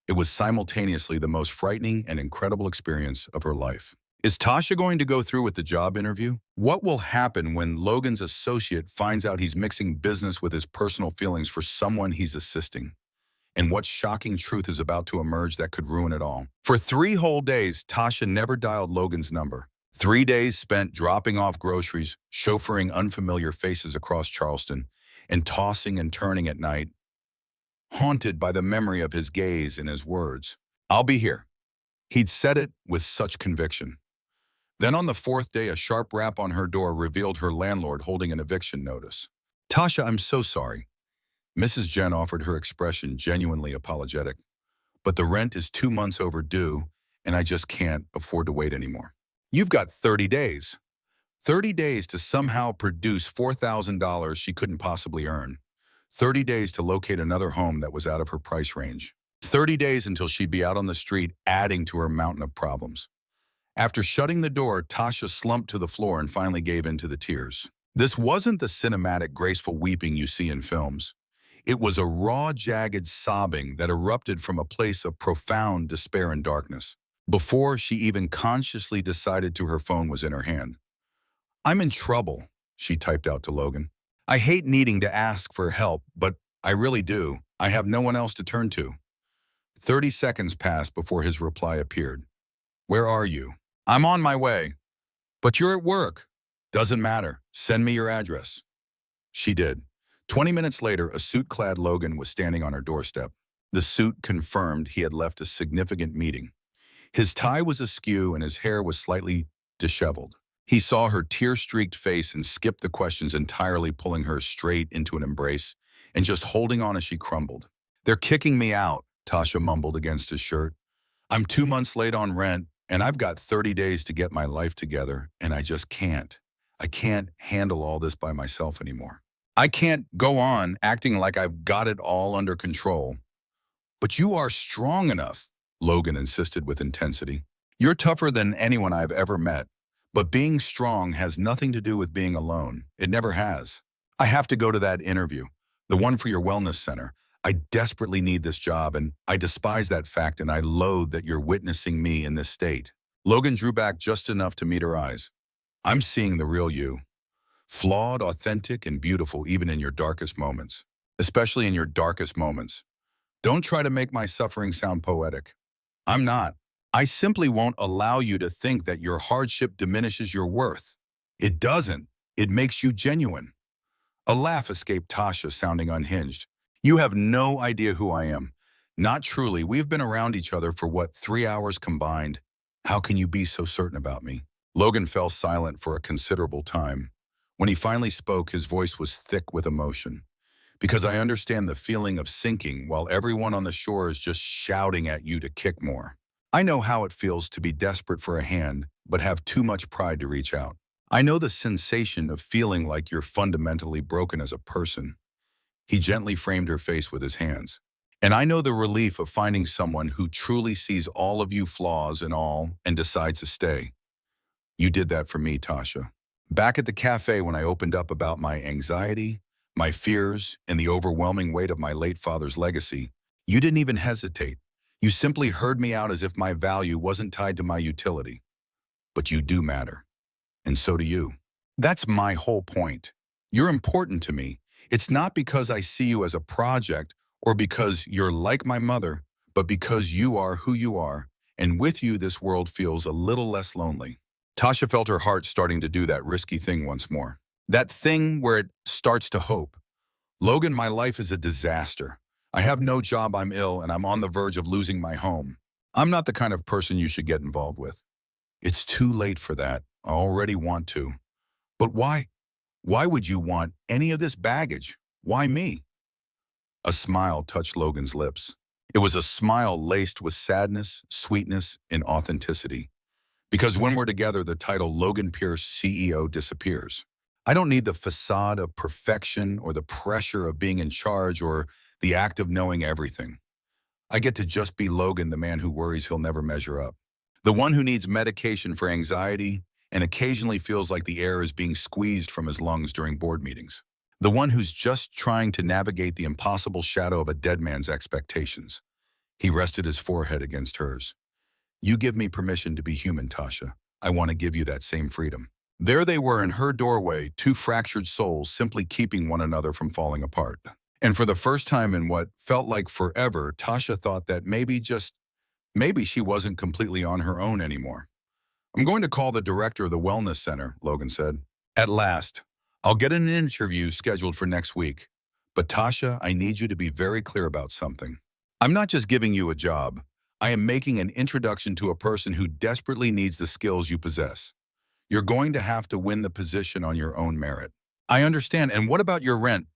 It was simultaneously the most frightening and incredible experience of her life. Is Tasha going to go through with the job interview? What will happen when Logan's associate finds out he's mixing business with his personal feelings for someone he's assisting? And what shocking truth is about to emerge that could ruin it all? For 3 whole days, Tasha never dialed Logan's number. 3 days spent dropping off groceries, chauffeuring unfamiliar faces across Charleston, and tossing and turning at night, haunted by the memory of his gaze and his words. I'll be here. He'd said it with such conviction. Then on the 4th day, a sharp rap on her door revealed her landlord holding an eviction notice. Tasha, I'm so sorry. Mrs. Jen offered her expression genuinely apologetic. But the rent is 2 months overdue, and I just can't afford to wait anymore. You've got 30 days. 30 days to somehow produce $4,000 she couldn't possibly earn. 30 days to locate another home that was out of her price range. 30 days until she'd be out on the street adding to her mountain of problems. After shutting the door, Tasha slumped to the floor and finally gave in to the tears. This wasn't the cinematic, graceful weeping you see in films. It was a raw, jagged sobbing that erupted from a place of profound despair and darkness, before she even consciously decided her phone was in her hand. "I'm in trouble," she typed out to Logan. "I hate needing to ask for help, but I really do. I have no one else to turn to." 30 seconds passed before his reply appeared. "Where are you?" "I'm on my way." "But you're at work." "Doesn't matter. Send me your address." She did. 20 minutes later, a suit-clad Logan was standing on her doorstep. The suit confirmed he had left a significant meeting. His tie was askew and his hair was slightly disheveled. He saw her tear-streaked face and skipped the questions entirely, pulling her straight into an embrace and just holding on as she crumbled. "They're kicking me out," Tasha mumbled against his shirt. "I'm 2 months late on rent, and I've got 30 days to get my life together, and I just can't. I can't handle all this by myself anymore. I can't go on acting like I've got it all under control." "But you are strong enough," Logan insisted with intensity. "You're tougher than anyone I've ever met. But being strong has nothing to do with being alone. It never has. I have to go to that interview, the one for your wellness center. I desperately need this job, and I despise that fact, and I loathe that you're witnessing me in this state." Logan drew back just enough to meet her eyes. "I'm seeing the real you. Flawed, authentic, and beautiful even in your darkest moments. Especially in your darkest moments. Don't try to make my suffering sound poetic. I'm not. I simply won't allow you to think that your hardship diminishes your worth. It doesn't. It makes you genuine." A laugh escaped Tasha, sounding unhinged. "You have no idea who I am. Not truly. We've been around each other for, 3 hours combined. How can you be so certain about me?" Logan fell silent for a considerable time. When he finally spoke, his voice was thick with emotion. "Because I understand the feeling of sinking while everyone on the shore is just shouting at you to kick more. I know how it feels to be desperate for a hand, but have too much pride to reach out. I know the sensation of feeling like you're fundamentally broken as a person." He gently framed her face with his hands. "And I know the relief of finding someone who truly sees all of you flaws and all and decides to stay. You did that for me, Tasha. Back at the cafe when I opened up about my anxiety, my fears, and the overwhelming weight of my late father's legacy, you didn't even hesitate. You simply heard me out as if my value wasn't tied to my utility. But you do matter. And so do you. That's my whole point. You're important to me. It's not because I see you as a project or because you're like my mother, but because you are who you are, and with you this world feels a little less lonely." Tasha felt her heart starting to do that risky thing once more. That thing where it starts to hope. "Logan, my life is a disaster. I have no job, I'm ill, and I'm on the verge of losing my home. I'm not the kind of person you should get involved with." "It's too late for that. I already want to." "But why? Why would you want any of this baggage? Why me?" A smile touched Logan's lips. It was a smile laced with sadness, sweetness, and authenticity. "Because when we're together, the title Logan Pierce CEO disappears. I don't need the facade of perfection or the pressure of being in charge or the act of knowing everything. I get to just be Logan, the man who worries he'll never measure up. The one who needs medication for anxiety and occasionally feels like the air is being squeezed from his lungs during board meetings. The one who's just trying to navigate the impossible shadow of a dead man's expectations." He rested his forehead against hers. "You give me permission to be human, Tasha. I want to give you that same freedom." There they were in her doorway, two fractured souls simply keeping one another from falling apart. And for the first time in what felt like forever, Tasha thought that maybe she wasn't completely on her own anymore. "I'm going to call the director of the wellness center," Logan said. "At last. I'll get an interview scheduled for next week. But Tasha, I need you to be very clear about something. I'm not just giving you a job. I am making an introduction to a person who desperately needs the skills you possess. You're going to have to win the position on your own merit." "I understand. And what about your rent?"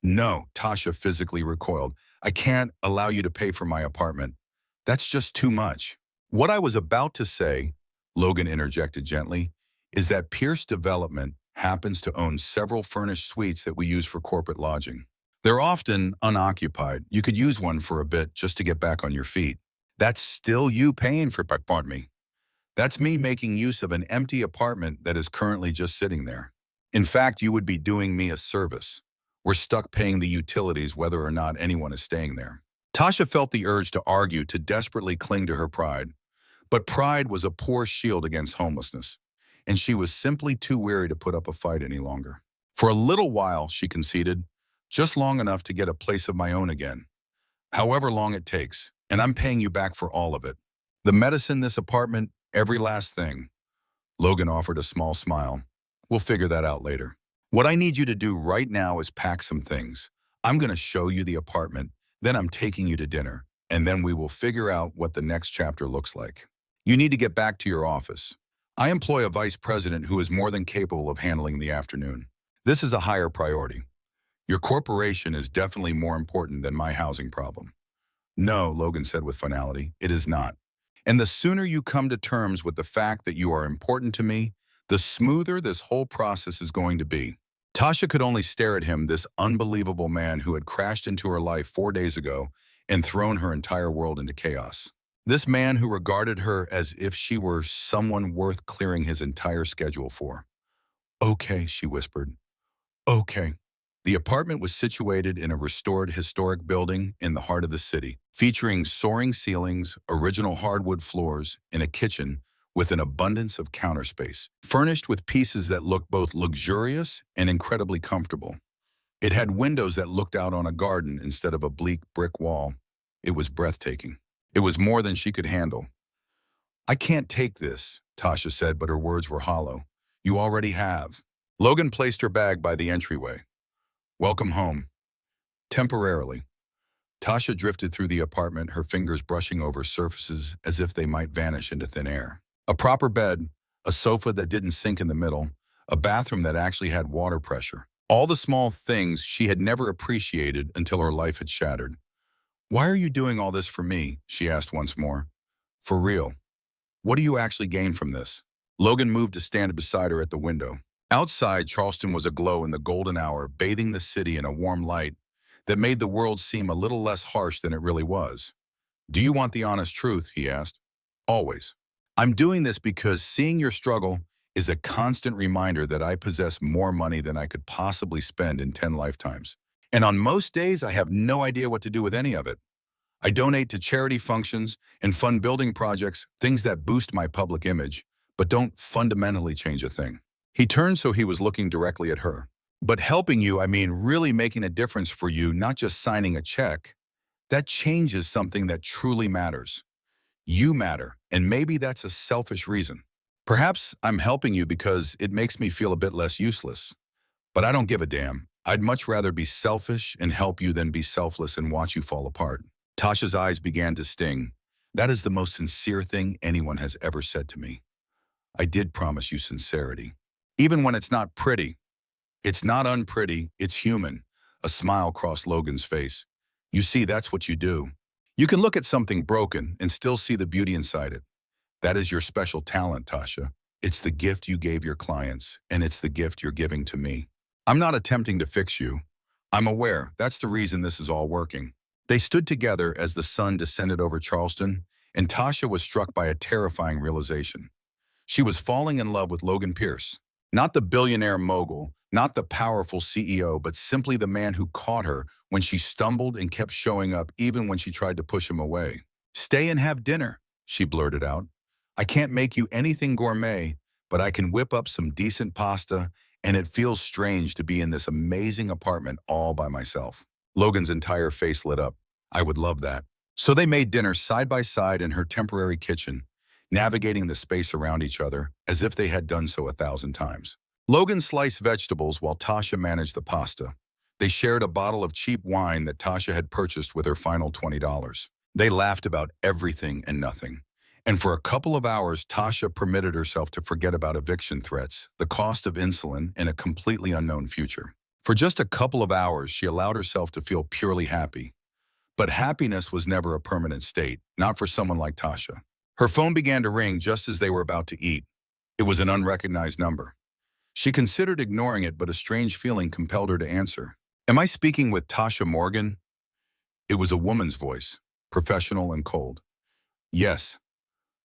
"No," Tasha physically recoiled. "I can't allow you to pay for my apartment. That's just too much." "What I was about to say," Logan interjected gently, "is that Pierce Development happens to own several furnished suites that we use for corporate lodging. They're often unoccupied. You could use one for a bit just to get back on your feet." "That's still you paying for me." That's me making use of an empty apartment that is currently just sitting there. In fact, you would be doing me a service. We're stuck paying the utilities whether or not anyone is staying there. Tasha felt the urge to argue, to desperately cling to her pride. But pride was a poor shield against homelessness, and she was simply too weary to put up a fight any longer. For a little while, she conceded, just long enough to get a place of my own again. However long it takes, and I'm paying you back for all of it. The medicine, this apartment, every last thing. Logan offered a small smile. We'll figure that out later. What I need you to do right now is pack some things. I'm going to show you the apartment, then I'm taking you to dinner, and then we will figure out what the next chapter looks like. You need to get back to your office. I employ a vice president who is more than capable of handling the afternoon. This is a higher priority. Your corporation is definitely more important than my housing problem. No, Logan said with finality, it is not. And the sooner you come to terms with the fact that you are important to me, the smoother this whole process is going to be. Tasha could only stare at him, this unbelievable man who had crashed into her life 4 days ago and thrown her entire world into chaos. This man who regarded her as if she were someone worth clearing his entire schedule for. Okay, she whispered. Okay. The apartment was situated in a restored historic building in the heart of the city, featuring soaring ceilings, original hardwood floors, and a kitchen with an abundance of counter space, furnished with pieces that looked both luxurious and incredibly comfortable. It had windows that looked out on a garden instead of a bleak brick wall. It was breathtaking. It was more than she could handle. I can't take this, Tasha said, but her words were hollow. You already have. Logan placed her bag by the entryway. Welcome home. Temporarily. Tasha drifted through the apartment, her fingers brushing over surfaces as if they might vanish into thin air. A proper bed, a sofa that didn't sink in the middle, a bathroom that actually had water pressure. All the small things she had never appreciated until her life had shattered. Why are you doing all this for me? She asked once more. For real. What do you actually gain from this? Logan moved to stand beside her at the window. Outside, Charleston was aglow in the golden hour, bathing the city in a warm light that made the world seem a little less harsh than it really was. Do you want the honest truth? He asked. Always. I'm doing this because seeing your struggle is a constant reminder that I possess more money than I could possibly spend in 10 lifetimes. And on most days, I have no idea what to do with any of it. I donate to charity functions and fund building projects, things that boost my public image, but don't fundamentally change a thing. He turned so he was looking directly at her. But helping you, I mean really making a difference for you, not just signing a check. That changes something that truly matters. You matter, and maybe that's a selfish reason. Perhaps I'm helping you because it makes me feel a bit less useless. But I don't give a damn. I'd much rather be selfish and help you than be selfless and watch you fall apart. Tasha's eyes began to sting. That is the most sincere thing anyone has ever said to me. I did promise you sincerity. Even when it's not pretty. It's not unpretty, it's human. A smile crossed Logan's face. You see, that's what you do. You can look at something broken and still see the beauty inside it. That is your special talent, Tasha. It's the gift you gave your clients, and it's the gift you're giving to me. I'm not attempting to fix you. I'm aware that's the reason this is all working. They stood together as the sun descended over Charleston, and Tasha was struck by a terrifying realization. She was falling in love with Logan Pierce. Not the billionaire mogul, not the powerful CEO, but simply the man who caught her when she stumbled and kept showing up even when she tried to push him away. Stay and have dinner, she blurted out. I can't make you anything gourmet, but I can whip up some decent pasta, and it feels strange to be in this amazing apartment all by myself. Logan's entire face lit up. I would love that. So they made dinner side by side in her temporary kitchen, navigating the space around each other as if they had done so 1,000 times. Logan sliced vegetables while Tasha managed the pasta. They shared a bottle of cheap wine that Tasha had purchased with her final $20. They laughed about everything and nothing. And for a couple of hours, Tasha permitted herself to forget about eviction threats, the cost of insulin, and a completely unknown future. For just a couple of hours, she allowed herself to feel purely happy. But happiness was never a permanent state, not for someone like Tasha. Her phone began to ring just as they were about to eat. It was an unrecognized number. She considered ignoring it, but a strange feeling compelled her to answer. Am I speaking with Tasha Morgan? It was a woman's voice, professional and cold. Yes.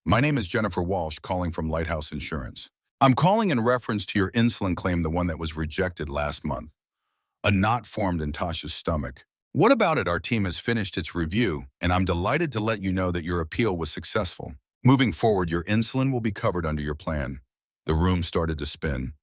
My name is Jennifer Walsh, calling from Lighthouse Insurance. I'm calling in reference to your insulin claim, the one that was rejected last month. A knot formed in Tasha's stomach. What about it? Our team has finished its review, and I'm delighted to let you know that your appeal was successful. Moving forward, your insulin will be covered under your plan. The room started to spin.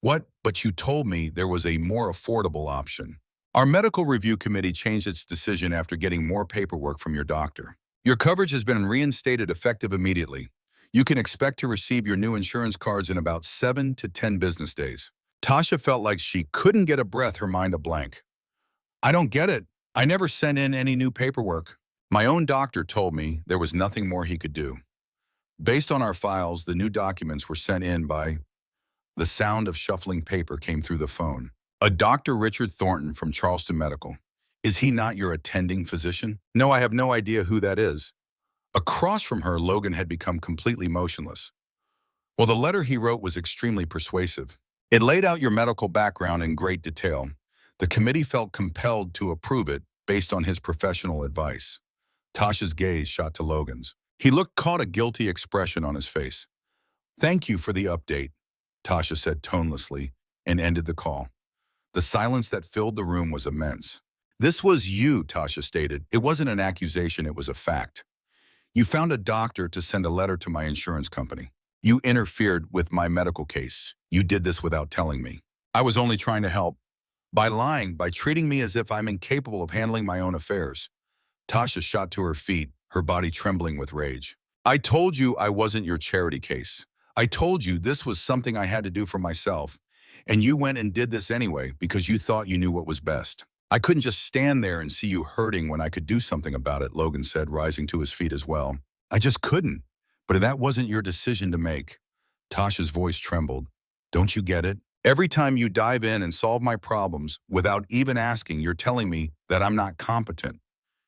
What? But you told me there was a more affordable option. Our medical review committee changed its decision after getting more paperwork from your doctor. Your coverage has been reinstated effective immediately. You can expect to receive your new insurance cards in about 7 to 10 business days. Tasha felt like she couldn't get a breath, her mind a blank. I don't get it. I never sent in any new paperwork. My own doctor told me there was nothing more he could do. Based on our files, the new documents were sent in by... The sound of shuffling paper came through the phone. A Dr. Richard Thornton from Charleston Medical. Is he not your attending physician? No, I have no idea who that is. Across from her, Logan had become completely motionless. Well, the letter he wrote was extremely persuasive. It laid out your medical background in great detail. The committee felt compelled to approve it based on his professional advice. Tasha's gaze shot to Logan's. He caught a guilty expression on his face. Thank you for the update, Tasha said tonelessly, and ended the call. The silence that filled the room was immense. This was you, Tasha stated. It wasn't an accusation, it was a fact. You found a doctor to send a letter to my insurance company. You interfered with my medical case. You did this without telling me. I was only trying to help. By lying, by treating me as if I'm incapable of handling my own affairs. Tasha shot to her feet, her body trembling with rage. I told you I wasn't your charity case. I told you this was something I had to do for myself. And you went and did this anyway because you thought you knew what was best. I couldn't just stand there and see you hurting when I could do something about it, Logan said, rising to his feet as well. I just couldn't. But that wasn't your decision to make. Tasha's voice trembled. Don't you get it? Every time you dive in and solve my problems without even asking, you're telling me that I'm not competent.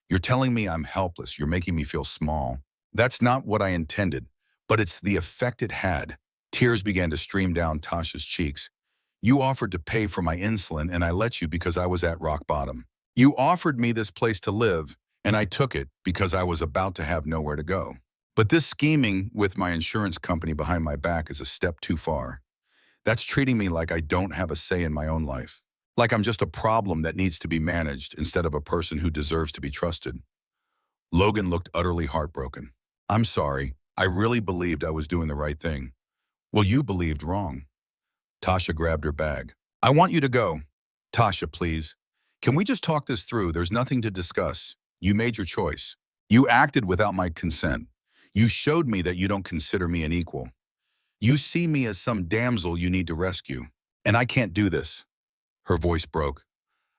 You're telling me I'm helpless. You're making me feel small. That's not what I intended, but it's the effect it had. Tears began to stream down Tasha's cheeks. You offered to pay for my insulin, and I let you because I was at rock bottom. You offered me this place to live, and I took it because I was about to have nowhere to go. But this scheming with my insurance company behind my back is a step too far. That's treating me like I don't have a say in my own life. Like I'm just a problem that needs to be managed instead of a person who deserves to be trusted. Logan looked utterly heartbroken. I'm sorry. I really believed I was doing the right thing. Well, you believed wrong. Tasha grabbed her bag. I want you to go. Tasha, please. Can we just talk this through? There's nothing to discuss. You made your choice. You acted without my consent. You showed me that you don't consider me an equal. You see me as some damsel you need to rescue. And I can't do this. Her voice broke.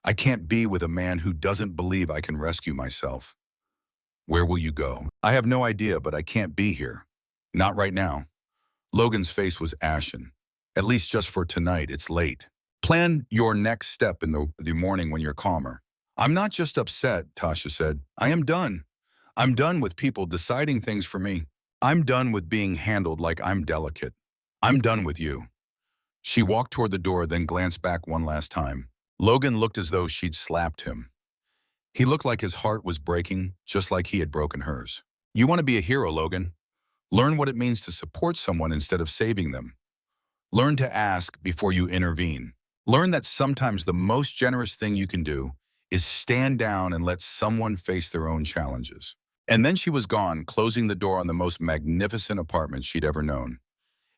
I can't be with a man who doesn't believe I can rescue myself. Where will you go? I have no idea, but I can't be here. Not right now. Logan's face was ashen. At least just for tonight, it's late. Plan your next step in the morning when you're calmer. I'm not just upset, Tasha said. I am done. I'm done with people deciding things for me. I'm done with being handled like I'm delicate. I'm done with you. She walked toward the door, then glanced back one last time. Logan looked as though she'd slapped him. He looked like his heart was breaking, just like he had broken hers. You want to be a hero, Logan? Learn what it means to support someone instead of saving them. Learn to ask before you intervene. Learn that sometimes the most generous thing you can do is stand down and let someone face their own challenges. And then she was gone, closing the door on the most magnificent apartment she'd ever known.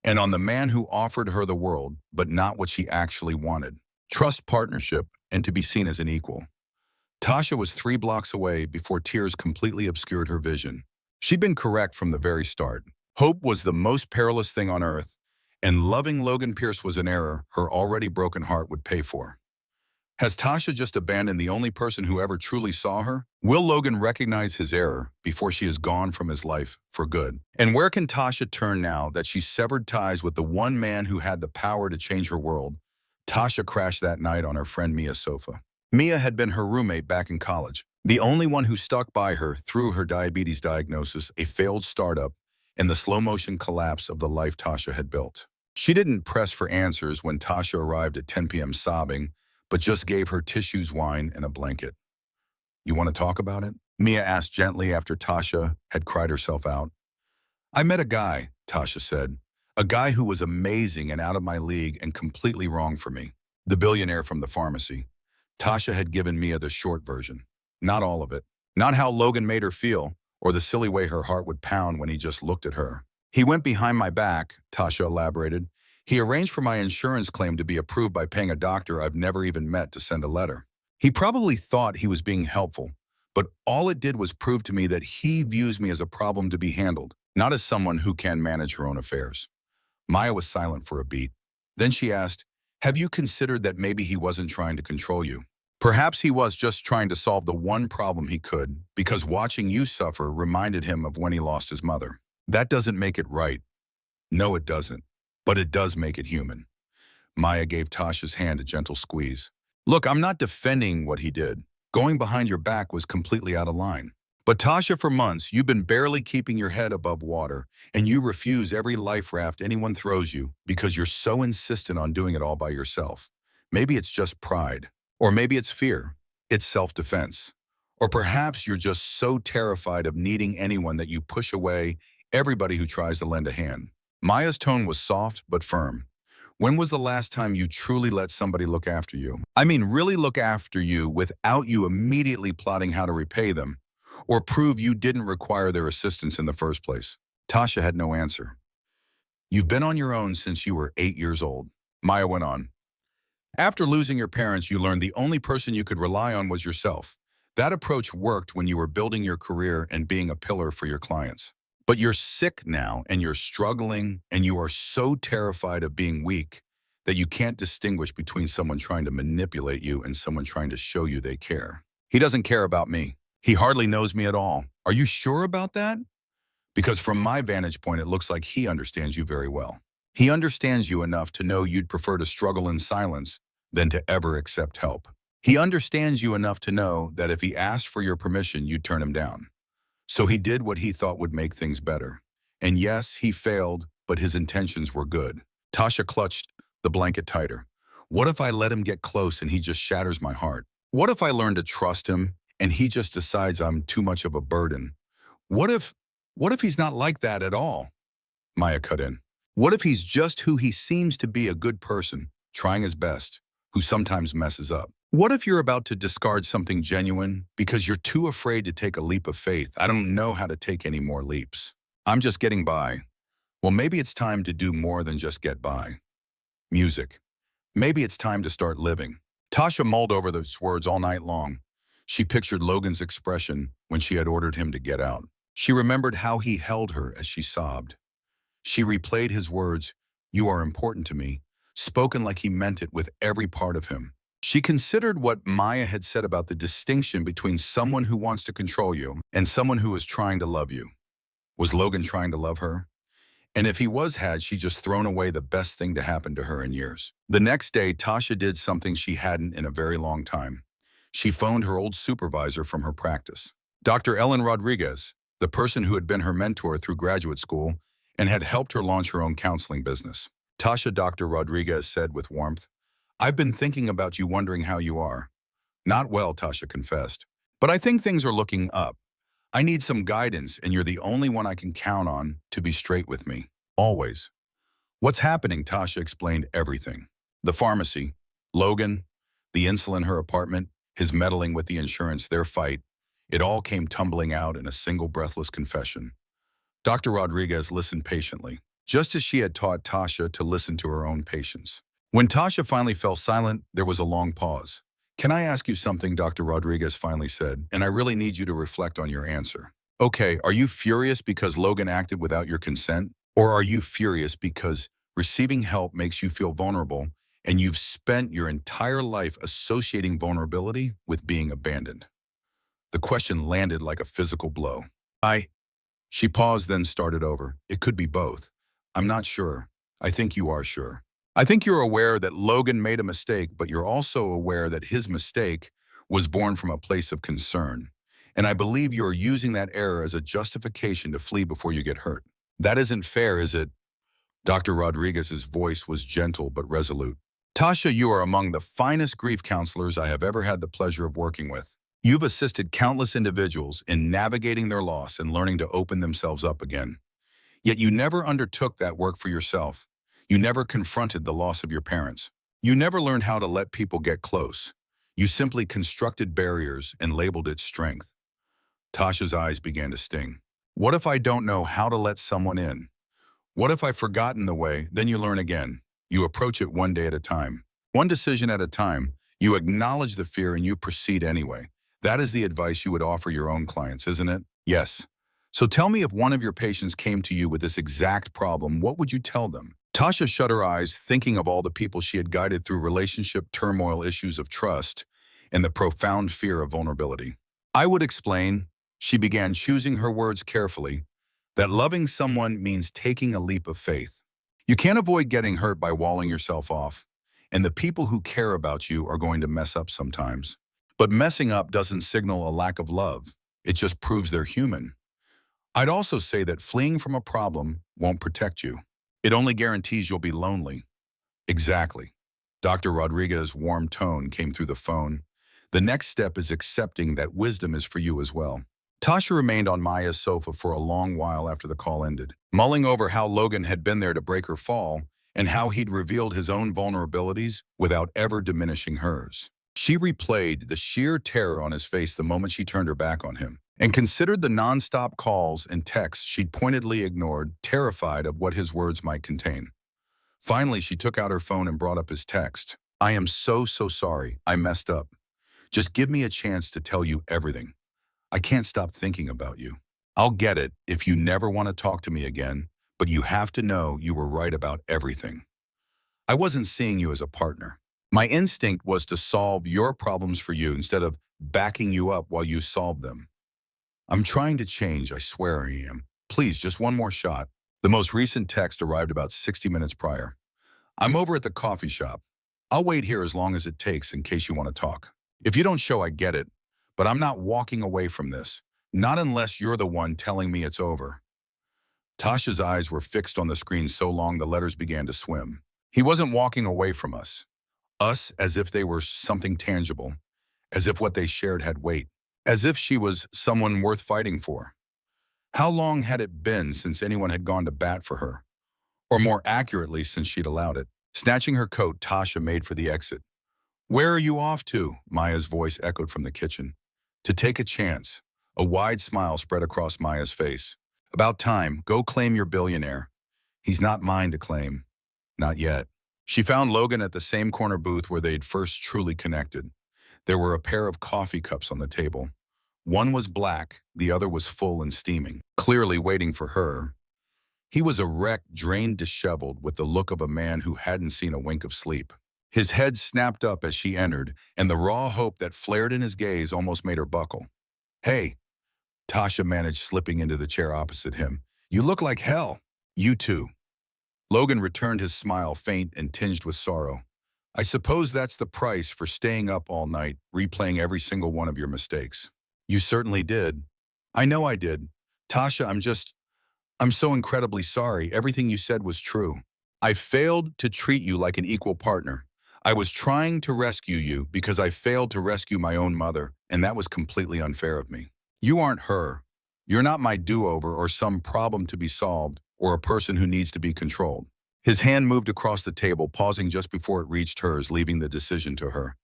And on the man who offered her the world, but not what she actually wanted. Trust, partnership, and to be seen as an equal. Tasha was 3 blocks away before tears completely obscured her vision. She'd been correct from the very start. Hope was the most perilous thing on earth, and loving Logan Pierce was an error her already broken heart would pay for. Has Tasha just abandoned the only person who ever truly saw her? Will Logan recognize his error before she is gone from his life for good? And where can Tasha turn now that she severed ties with the one man who had the power to change her world? Tasha crashed that night on her friend Mia's sofa. Mia had been her roommate back in college, the only one who stuck by her through her diabetes diagnosis, a failed startup, and the slow-motion collapse of the life Tasha had built. She didn't press for answers when Tasha arrived at 10 p.m. sobbing, but just gave her tissues, wine, and a blanket. You want to talk about it? Mia asked gently after Tasha had cried herself out. I met a guy, Tasha said. A guy who was amazing and out of my league and completely wrong for me. The billionaire from the pharmacy. Tasha had given Mia the short version. Not all of it. Not how Logan made her feel, or the silly way her heart would pound when he just looked at her. He went behind my back, Tasha elaborated. He arranged for my insurance claim to be approved by paying a doctor I've never even met to send a letter. He probably thought he was being helpful, but all it did was prove to me that he views me as a problem to be handled, not as someone who can manage her own affairs. Maya was silent for a beat. Then she asked, "Have you considered that maybe he wasn't trying to control you? Perhaps he was just trying to solve the one problem he could, because watching you suffer reminded him of when he lost his mother. That doesn't make it right. No, it doesn't. But it does make it human." Maya gave Tasha's hand a gentle squeeze. "Look, I'm not defending what he did. Going behind your back was completely out of line. But Tasha, for months, you've been barely keeping your head above water, and you refuse every life raft anyone throws you because you're so insistent on doing it all by yourself. Maybe it's just pride. Or maybe it's fear. It's self-defense. Or perhaps you're just so terrified of needing anyone that you push away everybody who tries to lend a hand." Maya's tone was soft but firm. "When was the last time you truly let somebody look after you? I mean, really look after you without you immediately plotting how to repay them or prove you didn't require their assistance in the first place?" Tasha had no answer. "You've been on your own since you were 8 years old," Maya went on. "After losing your parents, you learned the only person you could rely on was yourself. That approach worked when you were building your career and being a pillar for your clients. But you're sick now, and you're struggling, and you are so terrified of being weak that you can't distinguish between someone trying to manipulate you and someone trying to show you they care. He doesn't care about me. He hardly knows me at all. Are you sure about that? Because from my vantage point, it looks like he understands you very well. He understands you enough to know you'd prefer to struggle in silence than to ever accept help. He understands you enough to know that if he asked for your permission, you'd turn him down. So he did what he thought would make things better. And yes, he failed, but his intentions were good." Tasha clutched the blanket tighter. "What if I let him get close and he just shatters my heart? What if I learn to trust him and he just decides I'm too much of a burden? What if he's not like that at all?" Maya cut in. "What if he's just who he seems to be, a good person, trying his best, who sometimes messes up? What if you're about to discard something genuine because you're too afraid to take a leap of faith? I don't know how to take any more leaps. I'm just getting by. Well, maybe it's time to do more than just get by. Music. Maybe it's time to start living." Tasha mulled over those words all night long. She pictured Logan's expression when she had ordered him to get out. She remembered how he held her as she sobbed. She replayed his words, "You are important to me," spoken like he meant it with every part of him. She considered what Maya had said about the distinction between someone who wants to control you and someone who is trying to love you. Was Logan trying to love her? And if he was, had she just thrown away the best thing to happen to her in years? The next day, Tasha did something she hadn't in a very long time. She phoned her old supervisor from her practice, Dr. Ellen Rodriguez, the person who had been her mentor through graduate school and had helped her launch her own counseling business. "Tasha," Dr. Rodriguez said with warmth, "I've been thinking about you, wondering how you are." "Not well," Tasha confessed, "but I think things are looking up. I need some guidance, and you're the only one I can count on to be straight with me. Always." "What's happening?" Tasha explained everything. The pharmacy, Logan, the insulin in her apartment, his meddling with the insurance, their fight. It all came tumbling out in a single breathless confession. Dr. Rodriguez listened patiently, just as she had taught Tasha to listen to her own patients. When Tasha finally fell silent, there was a long pause. "Can I ask you something?" Dr. Rodriguez finally said, "and I really need you to reflect on your answer. Okay, are you furious because Logan acted without your consent? Or are you furious because receiving help makes you feel vulnerable and you've spent your entire life associating vulnerability with being abandoned?" The question landed like a physical blow. She paused, then started over. "It could be both. I'm not sure. I think you are sure. I think you're aware that Logan made a mistake, but you're also aware that his mistake was born from a place of concern. And I believe you're using that error as a justification to flee before you get hurt. That isn't fair, is it?" Dr. Rodriguez's voice was gentle but resolute. "Tasha, you are among the finest grief counselors I have ever had the pleasure of working with. You've assisted countless individuals in navigating their loss and learning to open themselves up again. Yet you never undertook that work for yourself. You never confronted the loss of your parents. You never learned how to let people get close. You simply constructed barriers and labeled it strength. Tasha's eyes began to sting. What if I don't know how to let someone in? What if I've forgotten the way? Then you learn again. You approach it one day at a time. One decision at a time. You acknowledge the fear and you proceed anyway. That is the advice you would offer your own clients, isn't it? Yes. So tell me, if one of your patients came to you with this exact problem, what would you tell them? Tasha shut her eyes, thinking of all the people she had guided through relationship turmoil, issues of trust, and the profound fear of vulnerability. I would explain, she began, choosing her words carefully, that loving someone means taking a leap of faith. You can't avoid getting hurt by walling yourself off, and the people who care about you are going to mess up sometimes. But messing up doesn't signal a lack of love. It just proves they're human. I'd also say that fleeing from a problem won't protect you. It only guarantees you'll be lonely. Exactly. Dr. Rodriguez's warm tone came through the phone. The next step is accepting that wisdom is for you as well. Tasha remained on Maya's sofa for a long while after the call ended, mulling over how Logan had been there to break her fall and how he'd revealed his own vulnerabilities without ever diminishing hers. She replayed the sheer terror on his face the moment she turned her back on him, and considered the nonstop calls and texts she'd pointedly ignored, terrified of what his words might contain. Finally, she took out her phone and brought up his text. I am so sorry. I messed up. Just give me a chance to tell you everything. I can't stop thinking about you. I'll get it if you never want to talk to me again, but you have to know you were right about everything. I wasn't seeing you as a partner. My instinct was to solve your problems for you instead of backing you up while you solved them. I'm trying to change, I swear I am. Please, just one more shot. The most recent text arrived about 60 minutes prior. I'm over at the coffee shop. I'll wait here as long as it takes in case you want to talk. If you don't show, I get it, but I'm not walking away from this. Not unless you're the one telling me it's over. Tasha's eyes were fixed on the screen so long the letters began to swim. He wasn't walking away from us. Us as if they were something tangible, as if what they shared had weight, as if she was someone worth fighting for. How long had it been since anyone had gone to bat for her? Or more accurately, since she'd allowed it? Snatching her coat, Tasha made for the exit. Where are you off to? Maya's voice echoed from the kitchen. To take a chance. A wide smile spread across Maya's face. About time. Go claim your billionaire. He's not mine to claim. Not yet. She found Logan at the same corner booth where they'd first truly connected. There were a pair of coffee cups on the table. One was black, the other was full and steaming, clearly waiting for her. He was erect, drained, disheveled, with the look of a man who hadn't seen a wink of sleep. His head snapped up as she entered, and the raw hope that flared in his gaze almost made her buckle. Hey, Tasha managed, slipping into the chair opposite him. You look like hell. You too. Logan returned his smile, faint and tinged with sorrow. I suppose that's the price for staying up all night, replaying every single one of your mistakes. You certainly did. I know I did. Tasha, I'm so incredibly sorry. Everything you said was true. I failed to treat you like an equal partner. I was trying to rescue you because I failed to rescue my own mother, and that was completely unfair of me. You aren't her. You're not my do-over or some problem to be solved or a person who needs to be controlled. His hand moved across the table, pausing just before it reached hers, leaving the decision to her.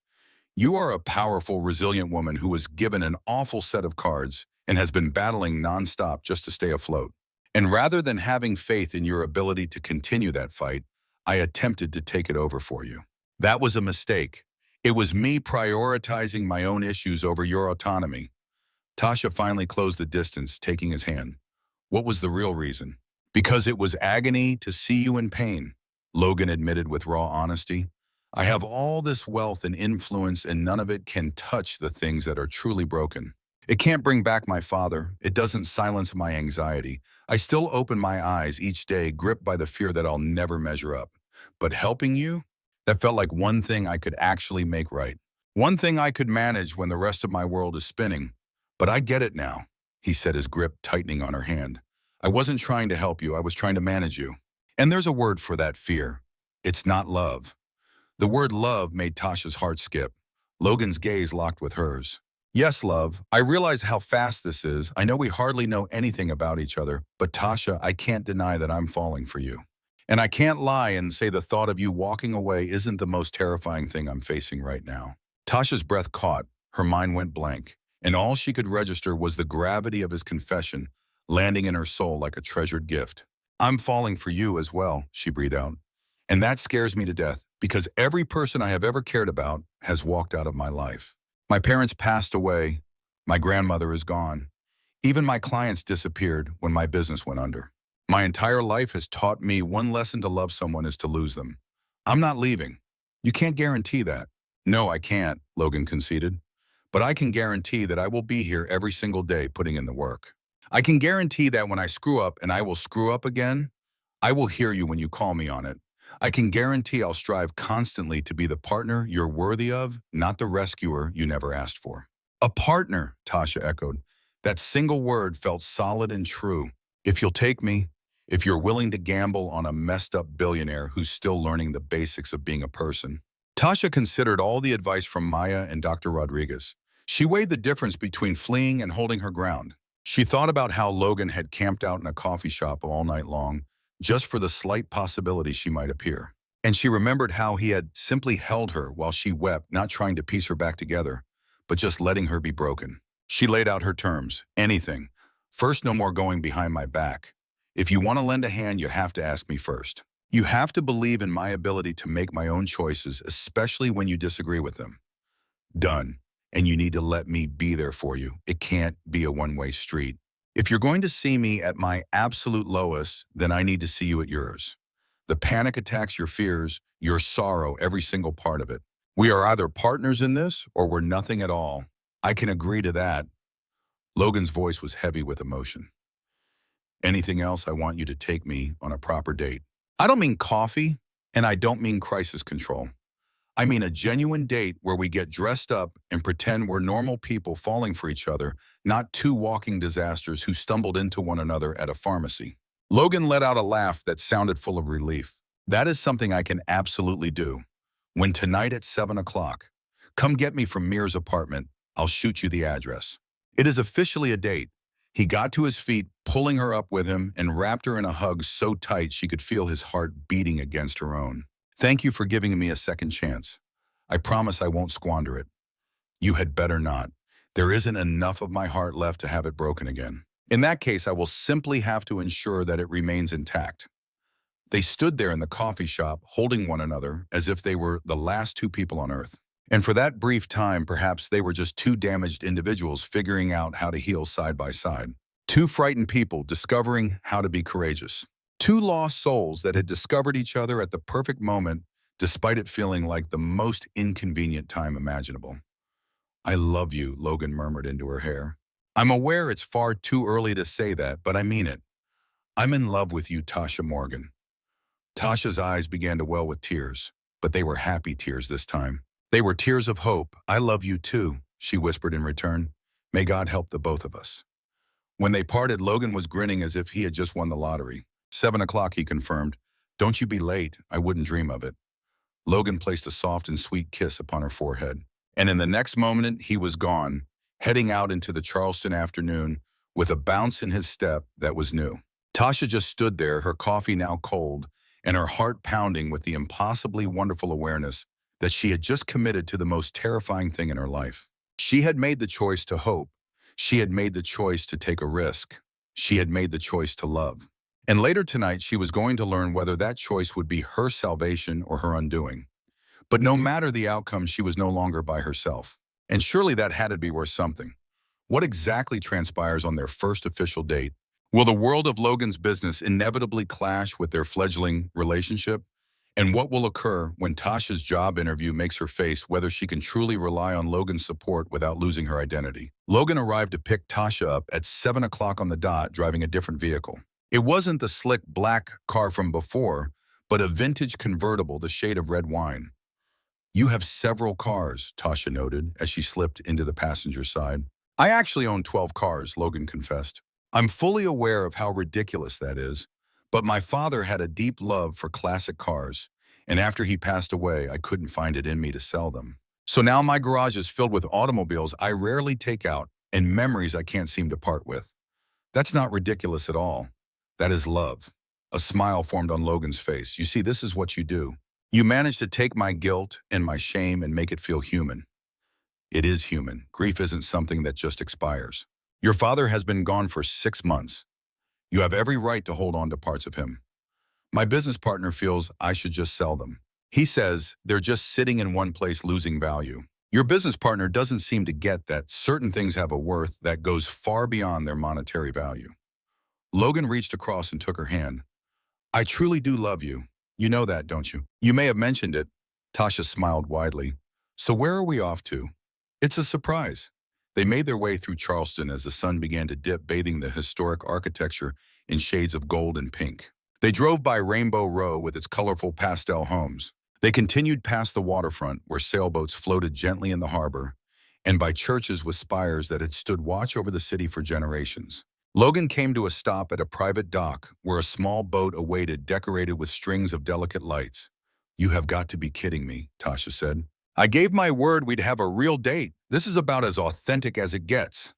You are a powerful, resilient woman who was given an awful set of cards and has been battling nonstop just to stay afloat. And rather than having faith in your ability to continue that fight, I attempted to take it over for you. That was a mistake. It was me prioritizing my own issues over your autonomy. Tasha finally closed the distance, taking his hand. What was the real reason? Because it was agony to see you in pain, Logan admitted with raw honesty. I have all this wealth and influence, and none of it can touch the things that are truly broken. It can't bring back my father. It doesn't silence my anxiety. I still open my eyes each day, gripped by the fear that I'll never measure up. But helping you? That felt like one thing I could actually make right. One thing I could manage when the rest of my world is spinning. But I get it now, he said, his grip tightening on her hand. I wasn't trying to help you. I was trying to manage you. And there's a word for that fear. It's not love. The word love made Tasha's heart skip. Logan's gaze locked with hers. Yes, love. I realize how fast this is. I know we hardly know anything about each other, but Tasha, I can't deny that I'm falling for you. And I can't lie and say the thought of you walking away isn't the most terrifying thing I'm facing right now. Tasha's breath caught, her mind went blank, and all she could register was the gravity of his confession, landing in her soul like a treasured gift. I'm falling for you as well, she breathed out. And that scares me to death, because every person I have ever cared about has walked out of my life. My parents passed away. My grandmother is gone. Even my clients disappeared when my business went under. My entire life has taught me one lesson to love someone is to lose them. I'm not leaving. You can't guarantee that. No, I can't, Logan conceded. But I can guarantee that I will be here every single day putting in the work. I can guarantee that when I screw up, and I will screw up again, I will hear you when you call me on it. I can guarantee I'll strive constantly to be the partner you're worthy of, not the rescuer you never asked for. A partner, Tasha echoed. That single word felt solid and true. If you'll take me, if you're willing to gamble on a messed up billionaire who's still learning the basics of being a person. Tasha considered all the advice from Maya and Dr. Rodriguez. She weighed the difference between fleeing and holding her ground. She thought about how Logan had camped out in a coffee shop all night long, just for the slight possibility she might appear. And she remembered how he had simply held her while she wept, not trying to piece her back together, but just letting her be broken. She laid out her terms. Anything. First, no more going behind my back. If you want to lend a hand, you have to ask me first. You have to believe in my ability to make my own choices, especially when you disagree with them. Done. And you need to let me be there for you. It can't be a one-way street. If you're going to see me at my absolute lowest, then I need to see you at yours. The panic attacks, your fears, your sorrow, every single part of it. We are either partners in this or we're nothing at all. I can agree to that. Logan's voice was heavy with emotion. Anything else, I want you to take me on a proper date. I don't mean coffee, and I don't mean crisis control. I mean a genuine date where we get dressed up and pretend we're normal people falling for each other, not two walking disasters who stumbled into one another at a pharmacy. Logan let out a laugh that sounded full of relief. That is something I can absolutely do. When tonight at 7 o'clock, come get me from Mir's apartment, I'll shoot you the address. It is officially a date. He got to his feet, pulling her up with him, and wrapped her in a hug so tight she could feel his heart beating against her own. Thank you for giving me a second chance. I promise I won't squander it. You had better not. There isn't enough of my heart left to have it broken again. In that case, I will simply have to ensure that it remains intact. They stood there in the coffee shop, holding one another as if they were the last two people on earth. And for that brief time, perhaps they were just two damaged individuals figuring out how to heal side by side. Two frightened people discovering how to be courageous. Two lost souls that had discovered each other at the perfect moment, despite it feeling like the most inconvenient time imaginable. I love you, Logan murmured into her hair. I'm aware it's far too early to say that, but I mean it. I'm in love with you, Tasha Morgan. Tasha's eyes began to well with tears, but they were happy tears this time. They were tears of hope. I love you too, she whispered in return. May God help the both of us. When they parted, Logan was grinning as if he had just won the lottery. 7 o'clock, he confirmed. Don't you be late. I wouldn't dream of it. Logan placed a soft and sweet kiss upon her forehead. And in the next moment, he was gone, heading out into the Charleston afternoon with a bounce in his step that was new. Tasha just stood there, her coffee now cold, and her heart pounding with the impossibly wonderful awareness that she had just committed to the most terrifying thing in her life. She had made the choice to hope. She had made the choice to take a risk. She had made the choice to love. And later tonight, she was going to learn whether that choice would be her salvation or her undoing. But no matter the outcome, she was no longer by herself. And surely that had to be worth something. What exactly transpires on their first official date? Will the world of Logan's business inevitably clash with their fledgling relationship? And what will occur when Tasha's job interview makes her face whether she can truly rely on Logan's support without losing her identity? Logan arrived to pick Tasha up at 7 o'clock on the dot, driving a different vehicle. It wasn't the slick black car from before, but a vintage convertible, the shade of red wine. You have several cars, Tasha noted as she slipped into the passenger side. I actually own 12 cars, Logan confessed. I'm fully aware of how ridiculous that is, but my father had a deep love for classic cars, and after he passed away, I couldn't find it in me to sell them. So now my garage is filled with automobiles I rarely take out and memories I can't seem to part with. That's not ridiculous at all. That is love. A smile formed on Logan's face. You see, this is what you do. You manage to take my guilt and my shame and make it feel human. It is human. Grief isn't something that just expires. Your father has been gone for 6 months. You have every right to hold on to parts of him. My business partner feels I should just sell them. He says they're just sitting in one place losing value. Your business partner doesn't seem to get that certain things have a worth that goes far beyond their monetary value. Logan reached across and took her hand. I truly do love you. You know that, don't you? You may have mentioned it. Tasha smiled widely. So where are we off to? It's a surprise. They made their way through Charleston as the sun began to dip, bathing the historic architecture in shades of gold and pink. They drove by Rainbow Row with its colorful pastel homes. They continued past the waterfront, where sailboats floated gently in the harbor, and by churches with spires that had stood watch over the city for generations. Logan came to a stop at a private dock where a small boat awaited, decorated with strings of delicate lights. You have got to be kidding me, Tasha said. I gave my word we'd have a real date. This is about as authentic as it gets.